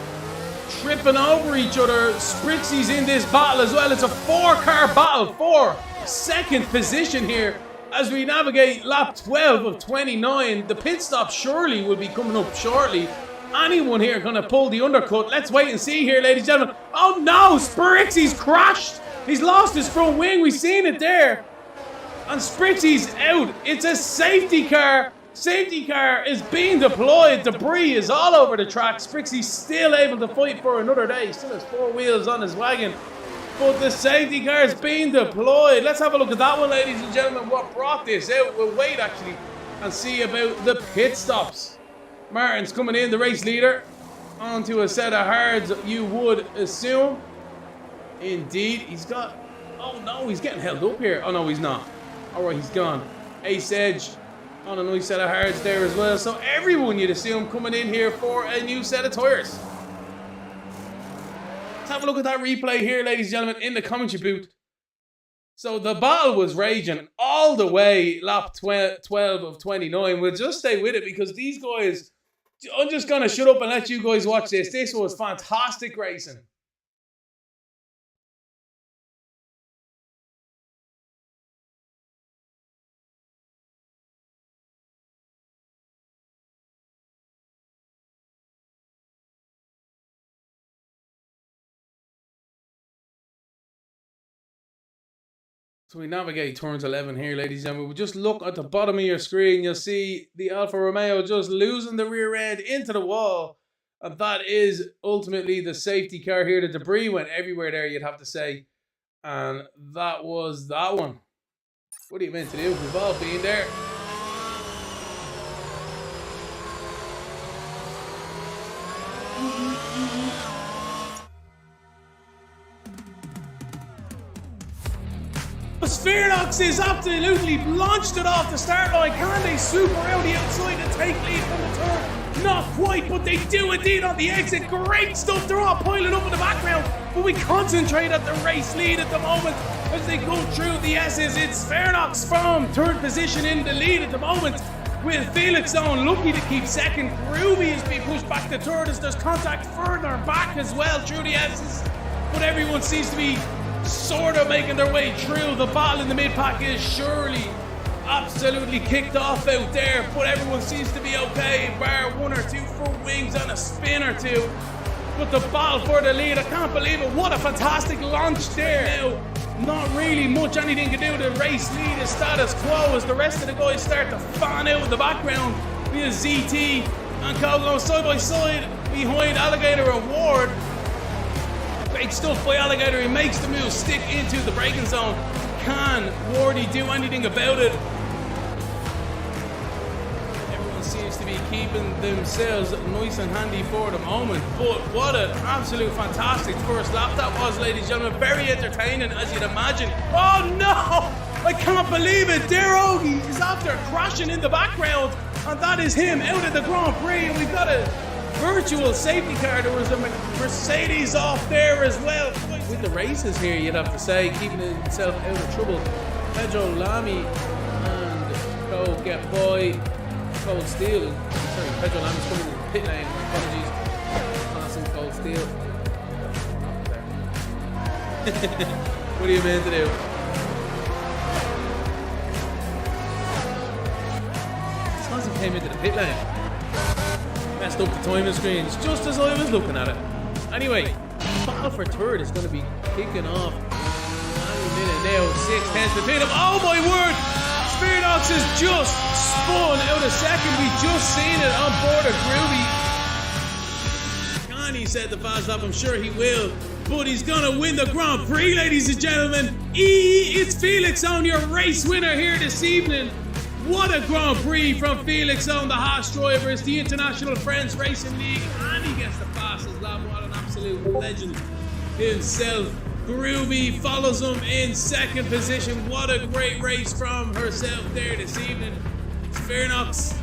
tripping over each other. Spritzy's in this battle as well. It's a 4-car battle for second position here as we navigate lap 12 of 29. The pit stop surely will be coming up shortly. Anyone here going to pull the undercut? Let's wait and see here, ladies and gentlemen. Oh no, Spritzy's crashed. He's lost his front wing. We've seen it there. And Spritzy's out. It's a safety car. Safety car is being deployed. Debris is all over the track. Spritzy's still able to fight for another day. Still has 4 wheels on his wagon. But the safety car is being deployed. Let's have a look at that one, ladies and gentlemen. What brought this out? We'll wait, actually, and see about the pit stops. Martin's coming in, the race leader, onto a set of hards, you would assume. Indeed, he's got... Oh no, he's getting held up here. Oh no, he's not. Alright, he's gone. Ace Edge on a nice set of hards there as well. So everyone, you'd assume, coming in here for a new set of tyres. Let's have a look at that replay here, ladies and gentlemen, in the commentary booth. So the battle was raging all the way lap 12 of 29. We'll just stay with it because these guys... I'm just going to shut up and let you guys watch this. This was fantastic racing. So we navigate turns 11 here, ladies and gentlemen. We just look at the bottom of your screen. You'll see the Alfa Romeo just losing the rear end into the wall. And that is ultimately the safety car here. The debris went everywhere there, you'd have to say. And that was that one. What are you meant to do? We've all been there. Spherox is absolutely launched it off the start line. Can they super out the outside and take lead from the turn? Not quite, but they do indeed on the exit. Great stuff. They're all piling up in the background. But we concentrate at the race lead at the moment as they go through the S's. It's Spherox from third position in the lead at the moment, with Felix on lucky to keep second. Groovy is being pushed back to third as there's contact further back as well through the S's. But everyone seems to be sort of making their way through. The battle in the mid-pack is surely absolutely kicked off out there, but everyone seems to be okay, bar one or two front wings and a spin or two. But the battle for the lead, I can't believe it. What a fantastic launch there. Now, not really much anything to do. The race lead is status quo as the rest of the guys start to fan out in the background via ZT and Cole going side by side behind Alligator and Ward. Great stuff by Alligator. He makes the move, stick into the braking zone. Can Wardy do anything about it? Everyone seems to be keeping themselves nice and handy for the moment. But what an absolute fantastic first lap that was, ladies and gentlemen. Very entertaining, as you'd imagine. Oh no! I can't believe it. Derogi is after crashing in the background, and that is him out of the Grand Prix. And we've got a virtual safety car. There was a Mercedes off there as well. With the races here, you'd have to say, keeping himself out of trouble. Pedro Lamy and Cole Get Boy, Cold Steel. Sorry, Pedro Lamy's coming in the pit lane. Apologies. Passing Cold Steel. What are you meant to do? Swanson came into the pit lane. Messed up the timing screens just as I was looking at it. Anyway, battle for third is going to be kicking off any minute now. 6/10 between them. Oh my word! Spherox has just spun out a second. We just seen it on board of Groovy. Can he set the fast lap? I'm sure he will. But he's going to win the Grand Prix, ladies and gentlemen. It's Felix on, your race winner here this evening. What a Grand Prix from Felix on the Haas drivers, the International Friends Racing League, and he gets the fastest lap. What an absolute legend himself. Groovy follows him in second position. What a great race from herself there this evening. Spherox,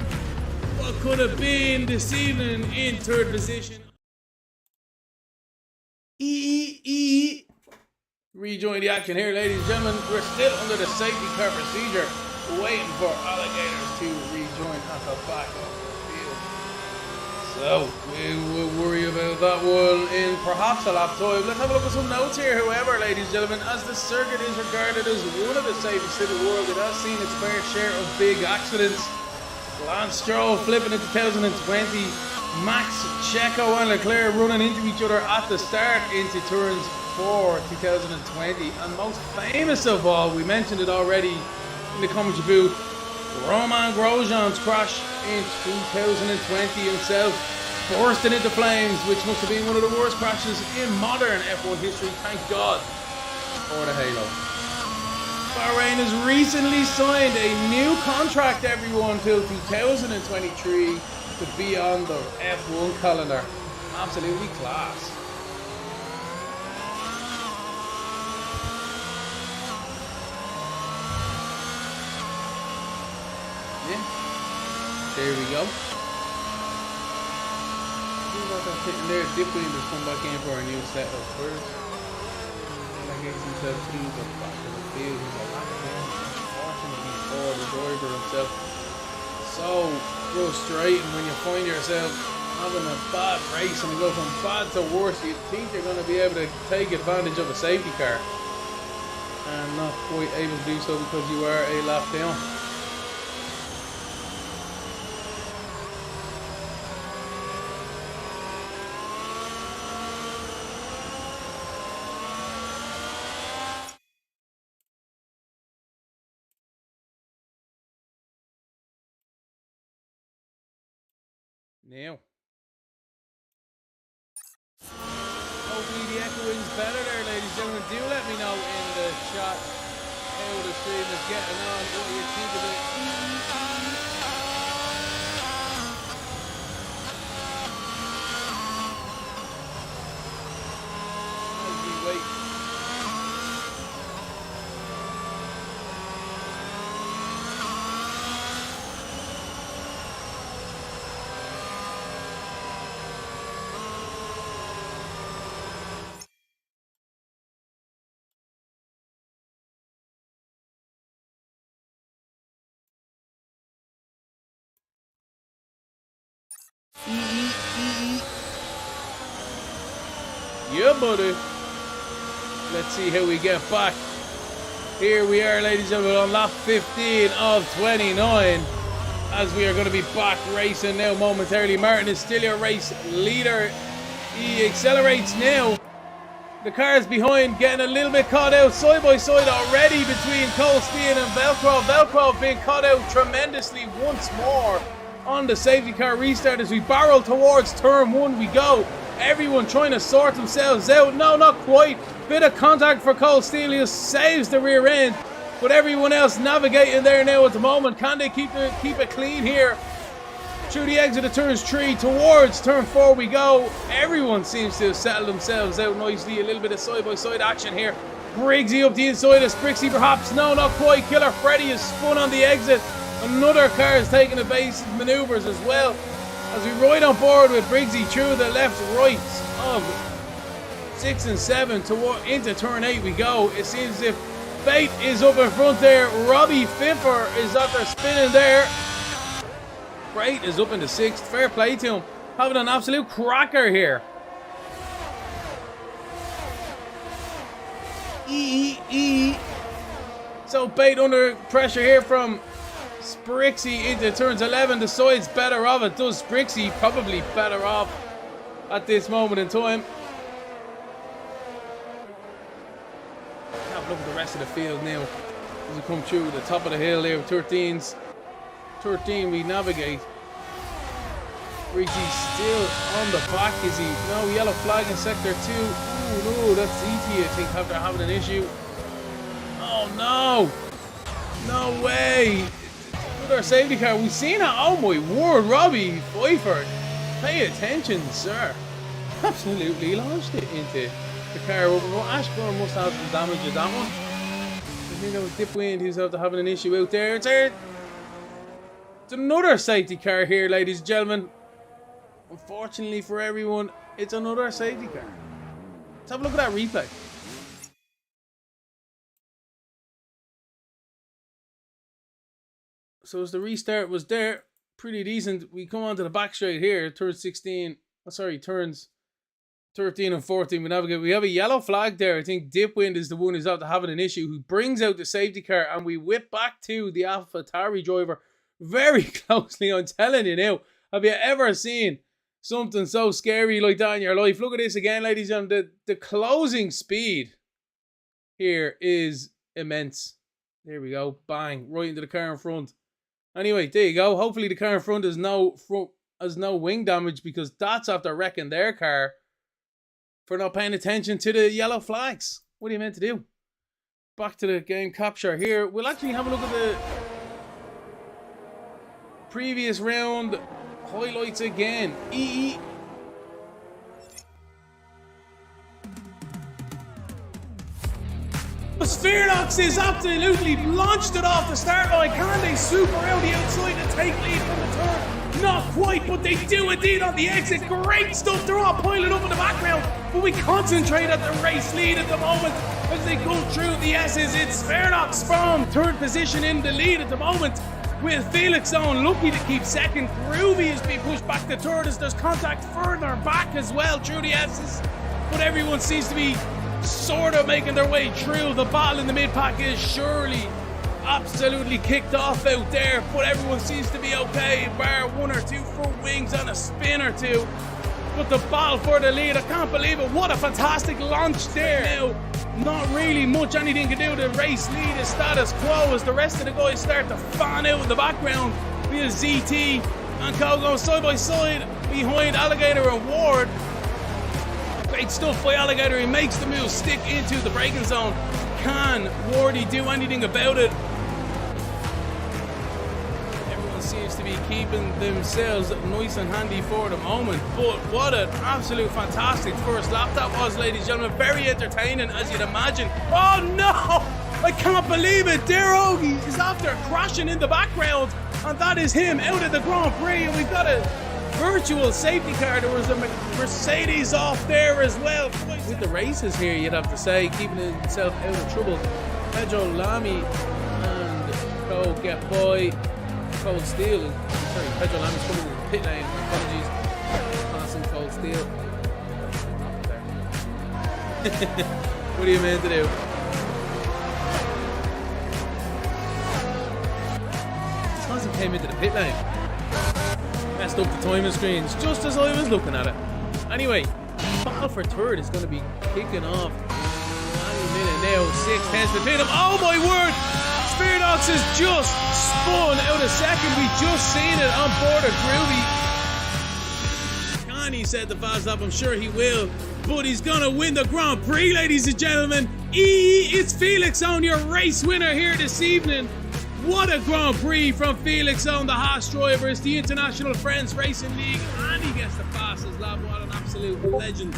what could have been this evening in third position. Rejoin the action here, ladies and gentlemen. We're still under the safety car procedure, waiting for Alligators to rejoin at the back of the field. So, we will worry about that one in perhaps a lap time. Let's have a look at some notes here, however, ladies and gentlemen. As the circuit is regarded as one of the safest in the world, it has seen its fair share of big accidents. Lance Stroll flipping in 2020. Max, Checo and Leclerc running into each other at the start into turns 4 2020. And most famous of all, we mentioned it already in the commentary booth, Romain Grosjean's crash in 2020 himself, bursting into flames, which must have been one of the worst crashes in modern F1 history. Thank God for the halo. Bahrain has recently signed a new contract, everyone, till 2023 to be on the F1 calendar. Absolutely class. Yeah, there we go. Sitting there, Dipwin has come back in for a new set of first. That gets himself to the back of the field. He's a lap down, unfortunately for the driver himself. So frustrating when you find yourself having a bad race and you go from bad to worse. You think you're going to be able to take advantage of a safety car and not quite able to do so because you are a lap down. Now. Hopefully the echoing's better there, ladies and gentlemen. Do let me know in the chat how the stream is getting on, what you think of it. As we wait. Yeah, buddy. Let's see how we get back. Here we are, ladies and gentlemen, on lap 15 of 29. As we are going to be back racing now momentarily. Martin is still your race leader. He accelerates now. The cars behind getting a little bit caught out side by side already between Cole Steen and Velcro. Velcro being caught out tremendously once more on the safety car restart as we barrel towards turn one. We go. Everyone trying to sort themselves out. No, not quite. Bit of contact for Cole Steele, who saves the rear end. But everyone else navigating there now at the moment. Can they keep it clean here? Through the exit of turns 3 towards turn 4 we go. Everyone seems to have settled themselves out nicely. A little bit of side-by-side action here. Briggsy up the inside of Sprixie perhaps. No, not quite. Killer Freddy is spun on the exit. Another car is taking the base maneuvers as well. As we ride on board with Briggsy through the left right of 6 and 7 into turn 8 we go. It seems as if Fate is up in front there. Robbie Fiffer is up there spinning there. Freight is up into 6th. Fair play to him. Having an absolute cracker here. So Bait under pressure here from Sprixie into turns 11. Decides better off. It does Sprixie probably better off at this moment in time. Have a look at the rest of the field now as we come through the top of the hill there with 13s. 13 we navigate. Briggsy still on the back, is he? No, yellow flag in sector 2. Oh no, that's ET I think after having an issue. Oh no! No way! Another safety car. We've seen it. Oh my word, Robbie Pfeiffer. Pay attention, sir. Absolutely launched it into the car. Ashburn must have some damage with that one. I think that was Dipwind who's after having an issue out there. It's another safety car here, ladies and gentlemen. Unfortunately for everyone, it's another safety car. Let's have a look at that replay. So as the restart was there, pretty decent. We come onto the back straight here, turns 13 and 14. We navigate. We have a yellow flag there. I think Dipwind is the one who's after having an issue, who brings out the safety car, and we whip back to the AlphaTauri driver very closely. I'm telling you now. Have you ever seen something so scary like that in your life? Look at this again, ladies and gentlemen. The closing speed here is immense. There we go. Bang. Right into the car in front. Anyway, there you go. Hopefully the car in front has no wing damage, because that's after wrecking their car for not paying attention to the yellow flags. What are you meant to do? Back to the game capture here. We'll actually have a look at the previous round highlights again. Spherox is absolutely launched it off the start line. Can they super out the outside and take lead from the turn? Not quite, but they do indeed on the exit. Great stuff. They're all piling up in the background, but we concentrate at the race lead at the moment as they go through the S's. It's Spherox from third position in the lead at the moment, with Felix on lucky to keep second. Groovy is being pushed back to third as there's contact further back as well through the S's, but everyone seems to be sort of making their way through. The battle in the mid-pack is surely absolutely kicked off out there, but everyone seems to be okay, bar one or two front wings and a spin or two. But the battle for the lead, I can't believe it. What a fantastic launch there. Now, not really much anything to do. The race lead is status quo as the rest of the guys start to fan out in the background. We have ZT and Co going side by side. behind Alligator and Ward. Great stuff by Alligator. He makes the move, stick into the braking zone. Can Wardy do anything about it? Everyone seems to be keeping themselves nice and handy for the moment. But what an absolute fantastic first lap that was, ladies and gentlemen. Very entertaining, as you'd imagine. Oh no! I can't believe it. Derogi is after crashing in the background. And that is him out of the Grand Prix. And we've got a virtual safety car. There was a Mercedes off there as well. With the races here, you'd have to say, keeping himself out of trouble. Pedro Lamy and Cole get by. Cold Steel. Sorry, Pedro Lamy's coming in the pit lane. Apologies. Passing Cold Steel. What are you meant to do? He came into the pit lane. Messed up the timing screens just as I was looking at it. Anyway, battle for third is going to be kicking off any minute now. 6 tenths between them. Oh my word! Spiritox has just spun out of second. We just seen it on board of Groovy. Can he set the fast lap? I'm sure he will. But he's going to win the Grand Prix, ladies and gentlemen. It's Felix on your race winner here this evening. What a Grand Prix from Felix on the Haas drivers, the International Friends Racing League, and he gets the fastest lap. What an absolute legend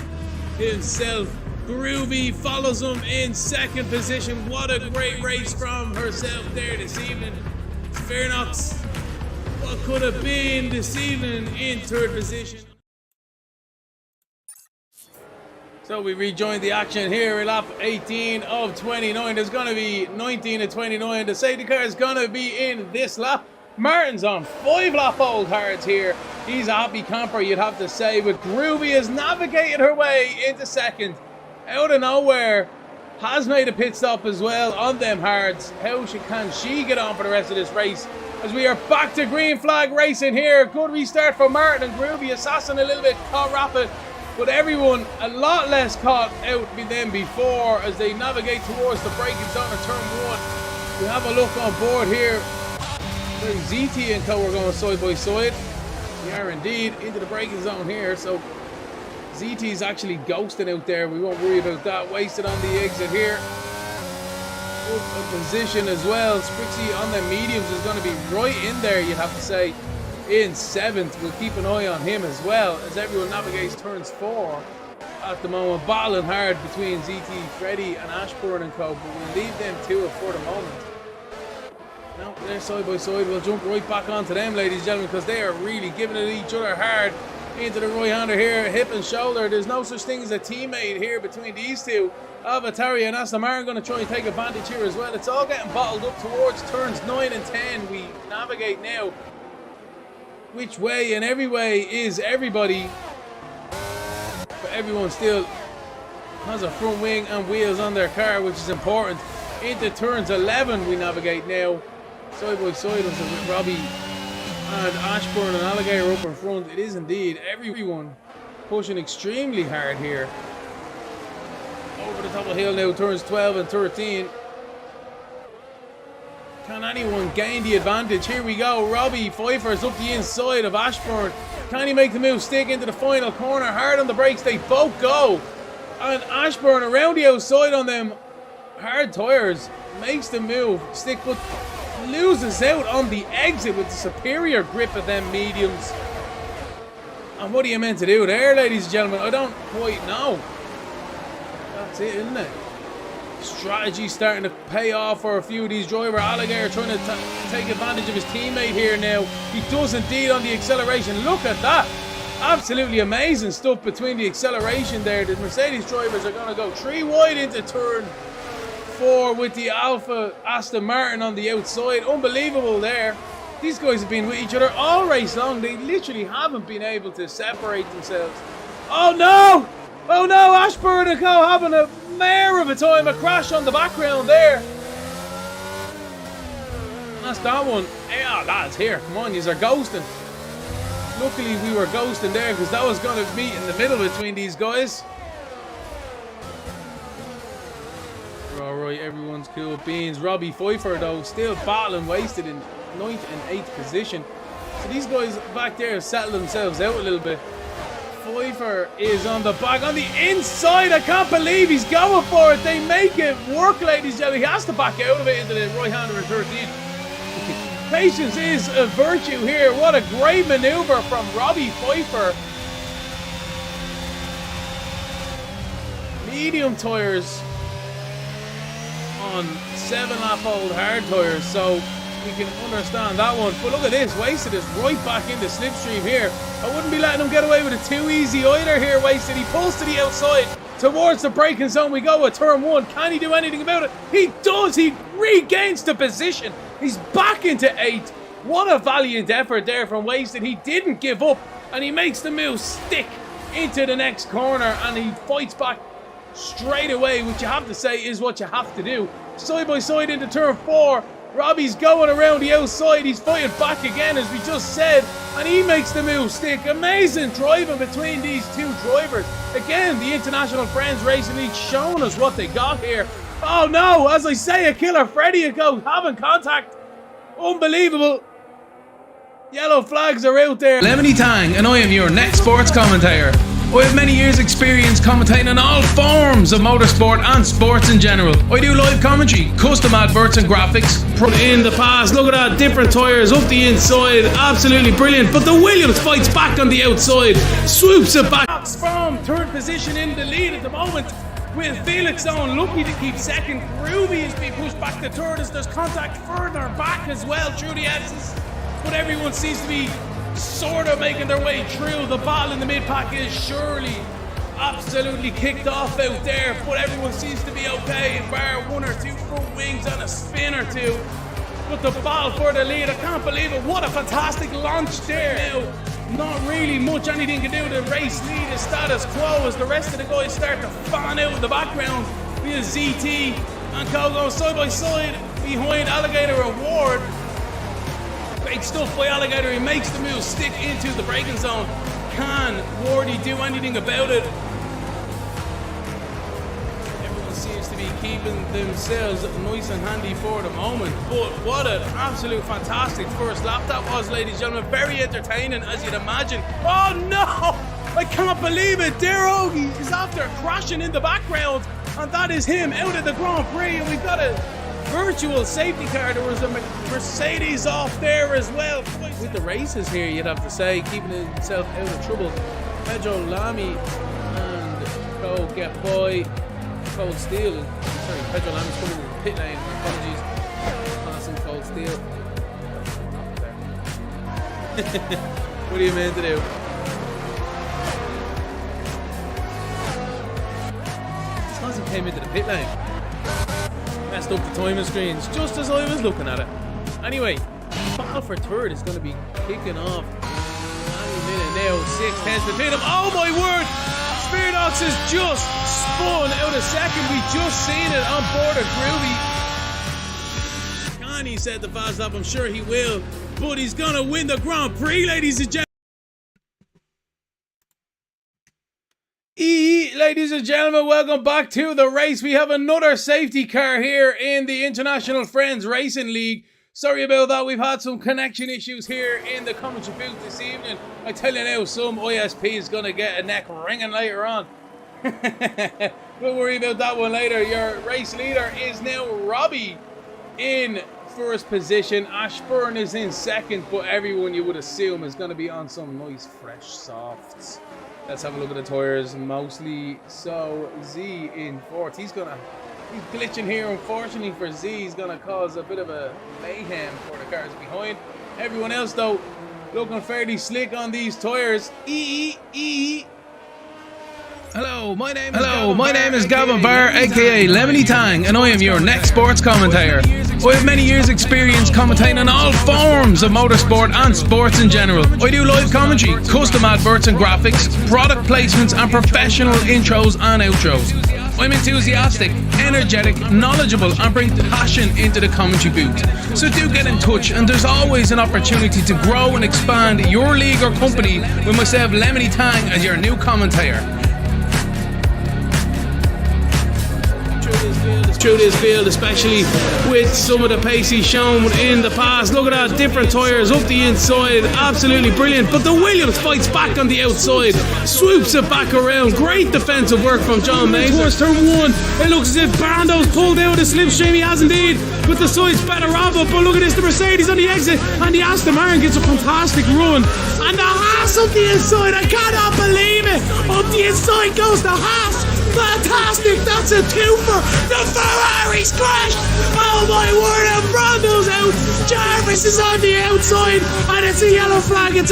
himself. Groovy follows him in second position. What a great race from herself there this evening. Spiritox, what could have been this evening in third position. So we rejoined the action here in lap 18 of 29. There's going to be 19 of 29. The safety car is going to be in this lap. Martin's on 5 lap old hards here. He's a happy camper, you'd have to say. But Groovy has navigated her way into second. Out of nowhere, has made a pit stop as well on them hards. How can she get on for the rest of this race? As we are back to green flag racing here. Good restart for Martin and Groovy. Assassin a little bit caught rapid. But everyone a lot less caught out than before as they navigate towards the braking zone of turn 1. We have a look on board here. ZT and Co are going side by side. We are indeed into the braking zone here. So ZT is actually ghosting out there. We won't worry about that. Wasted on the exit here. Up a position as well. Sprixie on the mediums is going to be right in there, you'd have to say. In 7th, we'll keep an eye on him as well as everyone navigates turns 4 at the moment. Battling hard between ZT, Freddy and Ashburn and Co, but we'll leave them to for the moment. Now they're side by side. We'll jump right back onto them, ladies and gentlemen, because they are really giving it each other hard into the right-hander here, hip and shoulder. There's no such thing as a teammate here between these two. AlphaTauri and Aston Martin going to try and take advantage here as well. It's all getting bottled up towards turns 9 and 10. We navigate now. Which way and every way is everybody, but everyone still has a front wing and wheels on their car, which is important. Into turns 11 we navigate now, side by side with Robbie and Ashburn and Alligator up in front. It is indeed everyone pushing extremely hard here. Over the top of the hill now, turns 12 and 13. Can anyone gain the advantage? Here we go. Robbie Pfeiffer's up the inside of Ashburn. Can he make the move? Stick into the final corner. Hard on the brakes. They both go. And Ashburn around the outside on them hard tyres. Makes the move. Stick, but loses out on the exit with the superior grip of them mediums. And what are you meant to do there, ladies and gentlemen? I don't quite know. That's it, isn't it? Strategy starting to pay off for a few of these drivers. Alligator trying to take advantage of his teammate here now. He does indeed on the acceleration. Look at that. Absolutely amazing stuff between the acceleration there. The Mercedes drivers are going to go 3 wide into turn 4 with the Alpha Aston Martin on the outside. Unbelievable there. These guys have been with each other all race long. They literally haven't been able to separate themselves. Oh no! Oh no, Ashburn and Co having a mare of a time. A crash on the background there. That's that one. Yeah, lads, here. Come on, yous are ghosting. Luckily we were ghosting there because that was going to meet in the middle between these guys. We're alright, everyone's cool beans. Robbie Pfeiffer though still battling, wasted in 9th and 8th position. These guys back there have settled themselves out a little bit. Pfeiffer is on the back, on the inside. I can't believe he's going for it. They make it work, ladies and gentlemen. He has to back out of it into the right hander of 13. Patience is a virtue here. What a great maneuver from Robbie Pfeiffer. Medium tires on 7-lap-old hard tires, so we can understand that one. But look at this, Wasted is right back into slipstream here. I wouldn't be letting him get away with it too easy either here, Wasted. He pulls to the outside towards the braking zone. We go with turn 1. Can he do anything about it? He does. He regains the position. He's back into 8th. What a valiant effort there from Wasted. He didn't give up, and he makes the move stick into the next corner, and he fights back straight away, which you have to say is what you have to do. Side by side into turn 4. Robbie's going around the outside. He's fighting back again, as we just said, and he makes the move stick. Amazing driving between these two drivers. Again, the International Friends Racing League showing us what they got here. Oh no, as I say, a killer Freddy ago having contact. Unbelievable. Yellow flags are out there. Lemony Tang, and I am your next sports commentator. I have many years experience commentating on all forms of motorsport and sports in general. I do live commentary, custom adverts and graphics. In the past, look at that, different tyres up the inside, absolutely brilliant. But the Williams fights back on the outside, swoops it back. From third position in the lead at the moment, with Felix on lucky to keep second. Groovy is being pushed back to third as there's contact further back as well through the S's. But everyone seems to be sort of making their way through. The battle in the mid-pack is surely absolutely kicked off out there, but everyone seems to be okay, bar 1 or 2 front wings and a spin or 2. But the battle for the lead, I can't believe it. What a fantastic launch there. Now, not really much anything to do. The race lead is status quo as the rest of the guys start to fan out in the background via ZT and Co going side by side behind Alligator and Ward. Great stuff by Alligator. He makes the move stick into the braking zone. Can Wardy do anything about it? Everyone seems to be keeping themselves nice and handy for the moment. But what an absolute fantastic first lap that was, ladies and gentlemen. Very entertaining, as you'd imagine. Oh no! I can't believe it. Derogi is after crashing in the background, and that is him out of the Grand Prix. And we've got a virtual safety car. There was a Mercedes off there as well. With the races here, you'd have to say, keeping himself out of trouble. Pedro Lamy and Co get by. Cold Steel. Sorry, Pedro Lamy's coming in the pit lane. Apologies. Passing Cold Steel. What are you meant to do? As he came into the pit lane, messed up the timing screens just as I was looking at it. Anyway, battle for third is going to be kicking off any minute now. 6/10 to pit him. Oh my word! Speardox has just spun out a second. We just seen it on board of Groovy. Can he set the fast lap? I'm sure he will. But he's going to win the Grand Prix, ladies and gentlemen. Ladies and gentlemen, welcome back to the race. We have another safety car here in the International Friends Racing League. Sorry about that. We've had some connection issues here in the commentary booth this evening. I tell you now, some ISP is going to get a neck ringing later on. Don't worry about that one later. Your race leader is now Robbie in first position. Ashburn is in second, but everyone you would assume is going to be on some nice fresh softs. Let's have a look at the tires. Mostly so. Z in fourth. He's glitching here, unfortunately for Z. He's gonna cause a bit of a mayhem for the cars behind. Everyone else though looking fairly slick on these tires. Hello, my name is Gavin Barr, aka Lemony Tang, and I am your next sports commentator. I have many years experience commentating on all forms of motorsport and sports in general. I do live commentary, custom adverts and graphics, product placements and professional intros and outros. I'm enthusiastic, energetic, knowledgeable and bring passion into the commentary booth. So do get in touch, and there's always an opportunity to grow and expand your league or company with myself, Lemony Tang, as your new commentator. through this field, especially with some of the pace he's shown in the past. Look at that, different tyres up the inside, absolutely brilliant. But the Williams fights back on the outside, swoops it back around. Great defensive work from John Mason. Towards turn one, it looks as if Brando's pulled out of the slipstream. He has indeed, with the sides better off it. But look at this, the Mercedes on the exit, and the Aston Martin gets a fantastic run. And the Haas up the inside, I cannot believe it. Up the inside goes the Haas. Fantastic, that's a twofer. The Ferrari's crashed. Oh my word, and Brando's out. Jarvis is on the outside, and it's a yellow flag. It's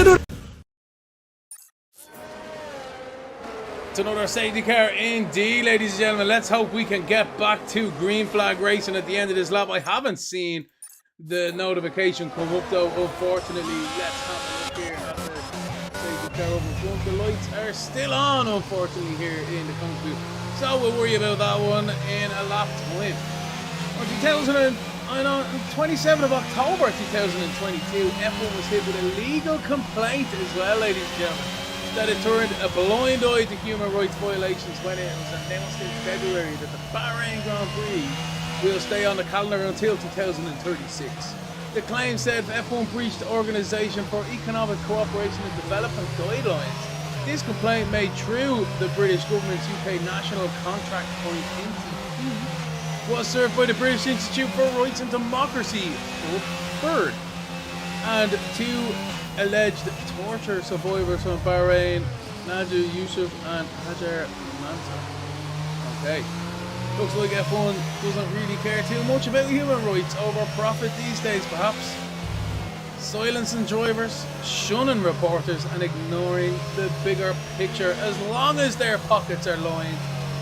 another safety car indeed, ladies and gentlemen. Let's hope we can get back to green flag racing at the end of this lap. I haven't seen the notification come up though, unfortunately. Let's have a look here at the safety car over front. The lights are still on, unfortunately, here in the country. So we'll worry about that one in a lap time. On 27th of October 2022, F1 was hit with a legal complaint as well, ladies and gentlemen, that it turned a blind eye to human rights violations when it was announced in February that the Bahrain Grand Prix will stay on the calendar until 2036. The claim said F1 breached the Organisation for Economic Cooperation and Development guidelines. This complaint made true the British government's UK National Contract Point NTP was served by the British Institute for Rights and Democracy, BIRD, and two alleged torture survivors from Bahrain, Naju Yusuf and Hajar Manta. Okay, looks like F1 doesn't really care too much about human rights over profit these days, perhaps. Silencing drivers, shunning reporters, and ignoring the bigger picture. As long as their pockets are lined,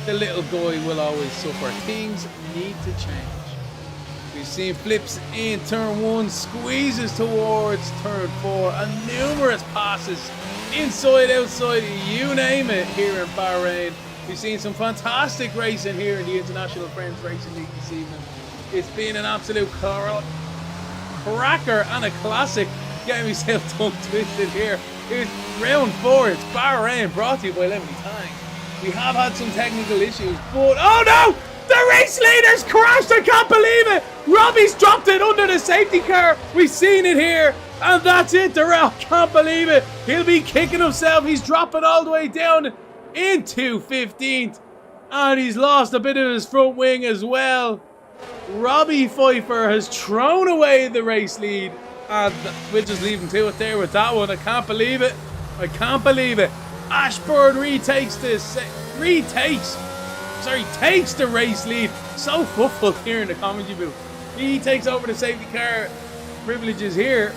the little guy will always suffer. Things need to change. We've seen flips in turn 1, squeezes towards turn 4, and numerous passes inside, outside, you name it, here in Bahrain. We've seen some fantastic racing here in the International Friends Racing League this evening. It's been an absolute cracker and a classic. Getting myself tongue twisted here. It's round 4. It's Bahrain, brought to you by Lemony Tang. We have had some technical issues, but oh no! The race leader's crashed! I can't believe it! Robbie's dropped it under the safety car. We've seen it here, and that's it. Darrell can't believe it. He'll be kicking himself. He's dropping all the way down into 15th, and he's lost a bit of his front wing as well. Robbie Pfeiffer has thrown away the race lead, and we'll just leave him to it there with that one. I can't believe it. I can't believe it. Ashburn takes the race lead. So fuffled here in the commentary booth. He takes over the safety car privileges here,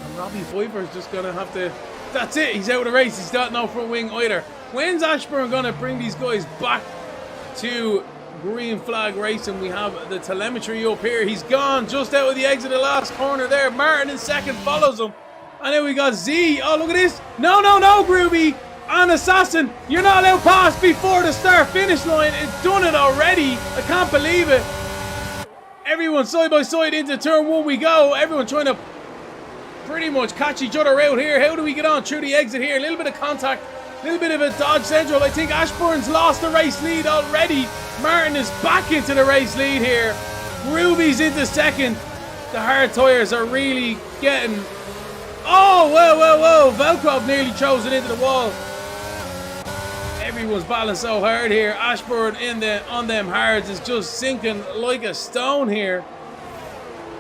and Robbie Pfeiffer's just gonna have to. That's it. He's out of the race. He's got no front wing either. When's Ashburn gonna bring these guys back to green flag racing? We have the telemetry up here. He's gone just out of the exit of the last corner there. Martin in second follows him. And then we got Z. Oh, look at this. No, Groovy. And Assassin, you're not allowed past before the start finish line. It's done it already. I can't believe it. Everyone side by side into turn 1 we go. Everyone trying to pretty much catch each other out here. How do we get on through the exit here? A little bit of contact. A little bit of a dodge central. I think Ashburn's lost the race lead already. Martin is back into the race lead here. Ruby's into second. The hard tyres are really getting... Oh, whoa. Velcro nearly throws it into the wall. Everyone's battling so hard here. Ashburn on them hards is just sinking like a stone here.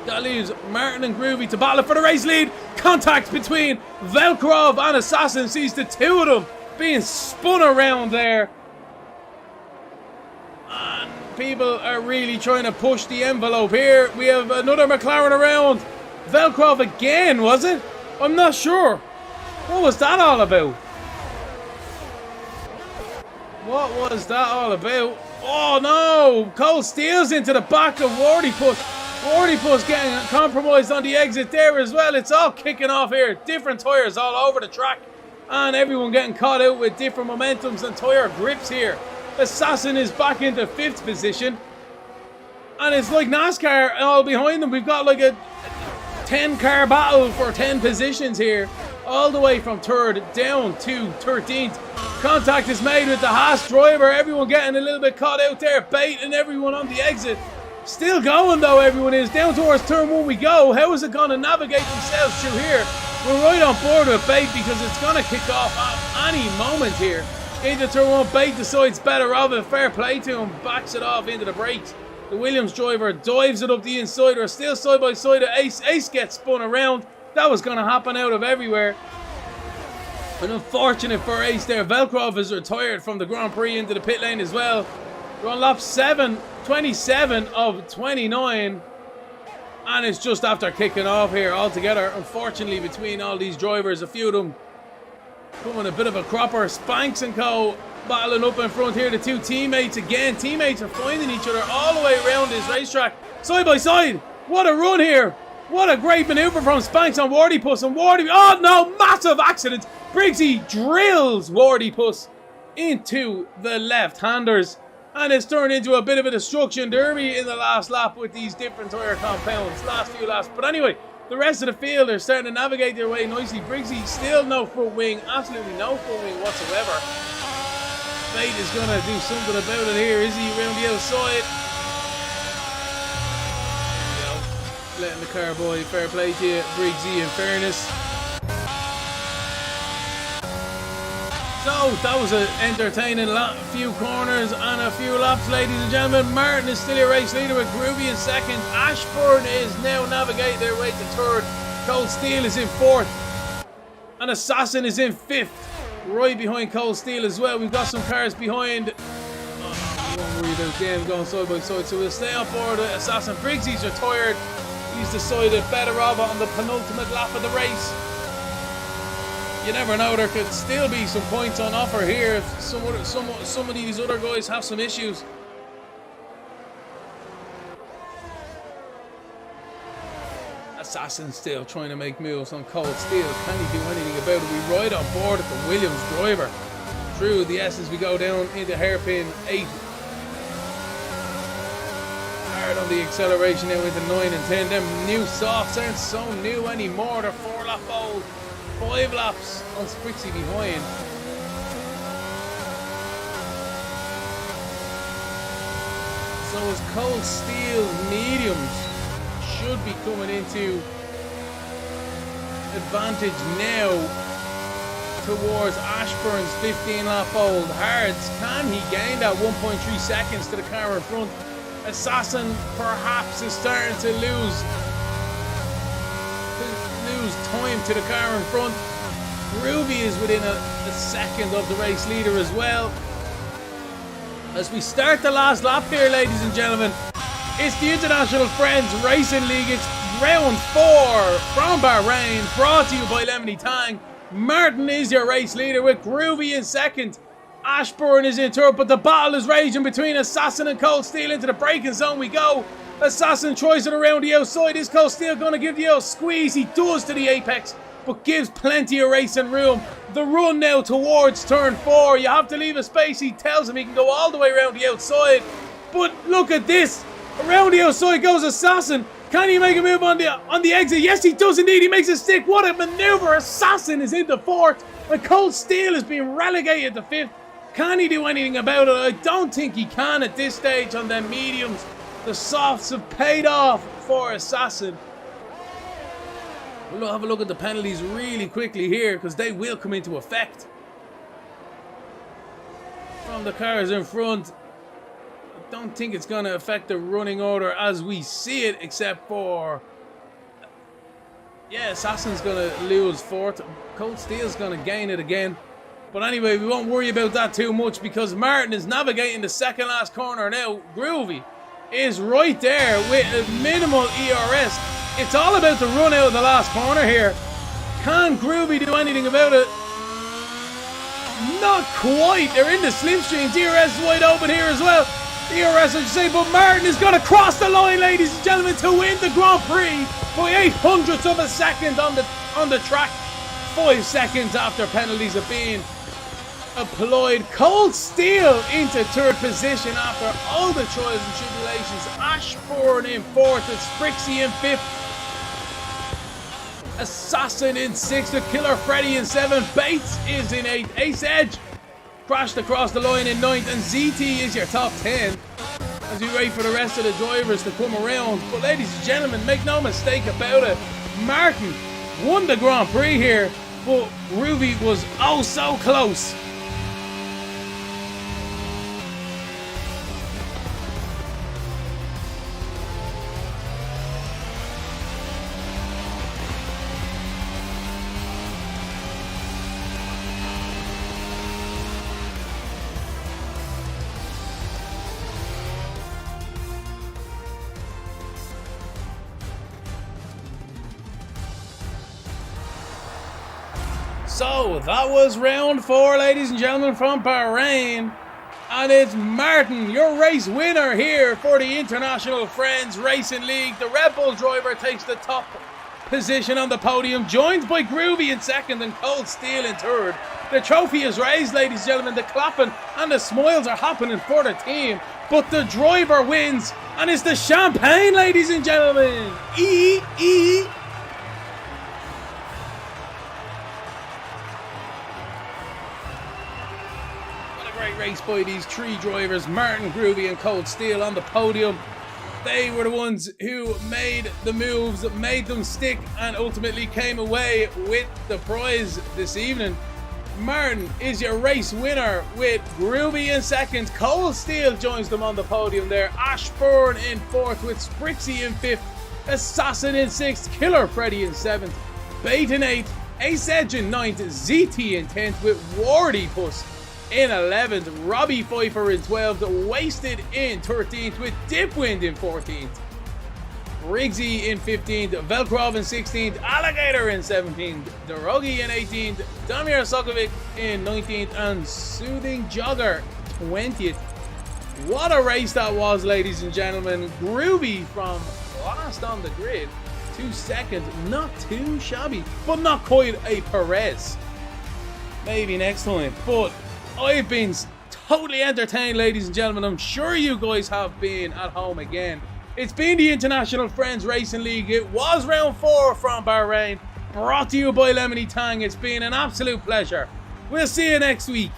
That leaves Martin and Groovy to battle for the race lead. Contact between Velkrov and Assassin. Sees the two of them being spun around there. And people are really trying to push the envelope here. We have another McLaren around. Velkrov again, was it? I'm not sure. What was that all about? What was that all about? Oh no! Cole steals into the back of Wardypuss. Wardypuss getting compromised on the exit there as well. It's all kicking off here. Different tyres all over the track. And everyone getting caught out with different momentums and tyre grips here. Assassin is back into 5th position. And it's like NASCAR all behind them. We've got like a 10-car battle for 10 positions here. All the way from 3rd down to 13th. Contact is made with the Haas driver. Everyone getting a little bit caught out there, baiting everyone on the exit. Still going though, everyone is. Down towards turn 1 we go. How is it going to navigate themselves through here? We're right on board with Bate because it's going to kick off at any moment here. Into turn 1, Bate decides better of it. Fair play to him. Backs it off into the brakes. The Williams driver dives it up the inside. We're still side by side of Ace. Ace gets spun around. That was going to happen out of everywhere. And unfortunate for Ace there. Velkrov is retired from the Grand Prix into the pit lane as well. We're on lap 27 of 29. And it's just after kicking off here altogether. Unfortunately, between all these drivers, a few of them coming a bit of a cropper. Spanks and co. Battling up in front here. The two teammates again. Teammates are finding each other all the way around this racetrack. Side by side. What a run here. What a great maneuver from Spanks on Wardypuss. And Wardy... Oh no! Massive accident. Briggsy drills Wardypuss into the left-handers. And it's turned into a bit of a destruction derby in the last lap with these different tyre compounds. Last few laps. But anyway, the rest of the field are starting to navigate their way nicely. Briggsy still no front wing. Absolutely no front wing whatsoever. Fate is going to do something about it here. Is he around the outside? Letting the car boy, fair play to you, Briggsy, in fairness. So that was an entertaining few corners and a few laps, ladies and gentlemen. Martin is still your race leader with Groovy in second. Ashburn is now navigating their way to third. Cold Steel is in fourth. And Assassin is in fifth. Right behind Cold Steel as well. We've got some cars behind. Oh, no, don't worry about them going side by side. So we'll stay on board with Assassin. Briggsy's retired. He's decided better of it on the penultimate lap of the race. You never know, there could still be some points on offer here if some of these other guys have some issues. Assassin still trying to make moves on Cold Steel. Can he do anything about it? We ride on board at the Williams driver through the S as we go down into hairpin 8. Hard on the acceleration now into 9 and 10. Them new softs aren't so new anymore. They're 4 lap old. 5 laps on Sprixie behind. So as Cold Steel mediums should be coming into advantage now towards Ashburn's 15 lap old hards. Can he gain that 1.3 seconds to the car in front? Assassin perhaps is starting to lose time to the car in front. Groovy is within a second of the race leader as well. As we start the last lap here, ladies and gentlemen, it's the International Friends Racing League. It's round 4 from Bahrain, brought to you by Lemony Tang. Martin is your race leader with Groovy in second. Ashburn is in third, but the battle is raging between Assassin and Cold Steel. Into the braking zone we go. Assassin tries it around the outside. Is Cold Steel going to give the old squeeze? He does to the apex, but gives plenty of racing room. The run now towards turn 4. You have to leave a space. He tells him he can go all the way around the outside. But look at this. Around the outside goes Assassin. Can he make a move on the exit? Yes, he does indeed. He makes a stick. What a maneuver. Assassin is into 4th. And Cold Steel is being relegated to 5th. Can he do anything about it? I don't think he can at this stage on them mediums. The softs have paid off for Assassin. We'll have a look at the penalties really quickly here because they will come into effect. From the cars in front, I don't think it's going to affect the running order as we see it, except for... yeah, Assassin's going to lose 4th. Cold Steel's going to gain it again. But anyway, we won't worry about that too much because Martin is navigating the second last corner now. Groovy is right there with a minimal ERS. It's all about the run out of the last corner here. Can Groovy do anything about it? Not quite. They're in the slipstream. DRS is wide open here as well. DRS, I should say, but Martin is going to cross the line, ladies and gentlemen, to win the Grand Prix by 0.08 of a second on the track. 5 seconds after penalties have been applied. Cold Steel into 3rd position after all the trials and tribulations. Ashburn in 4th and Sprixie in 5th. Assassin in 6th with Killer Freddy in 7th. Bates is in 8th. Ace Edge crashed across the line in 9th, and ZT is your top 10 as we wait for the rest of the drivers to come around. But ladies and gentlemen, make no mistake about it, Martin won the Grand Prix here, but Groovy was oh so close. So that was round 4, ladies and gentlemen, from Bahrain. And it's Martin, your race winner here for the International Friends Racing League. The Red Bull driver takes the top position on the podium, joined by Groovy in 2nd and Cold Steel in 3rd. The trophy is raised, ladies and gentlemen. The clapping and the smiles are happening for the team. But the driver wins, and it's the champagne, ladies and gentlemen. Great race by these 3 drivers, Martin, Groovy and Cold Steel on the podium. They were the ones who made the moves, made them stick, and ultimately came away with the prize this evening. Martin is your race winner with Groovy in 2nd. Cold Steel joins them on the podium there. Ashburn in 4th with Sprixie in 5th. Assassin in 6th. Killer Freddy in 7th. Bait in 8th. Ace Edge in 9th. ZT in 10th with Wardy Puss in 11th, Robbie Pfeiffer in 12th, Wasted in 13th with Dipwind in 14th, Riggsy in 15th, Velkrov in 16th, Alligator in 17th, Dorogi in 18th, Damir Sokovic in 19th, and Soothing Jogger 20th. What a race that was, ladies and gentlemen. Groovy from last on the grid to 2nd, not too shabby, but not quite a Perez. Maybe next time, but I've been totally entertained, ladies and gentlemen. I'm sure you guys have been at home again. It's been the International Friends Racing League. It was round 4 from Bahrain, brought to you by Lemony Tang. It's been an absolute pleasure. We'll see you next week.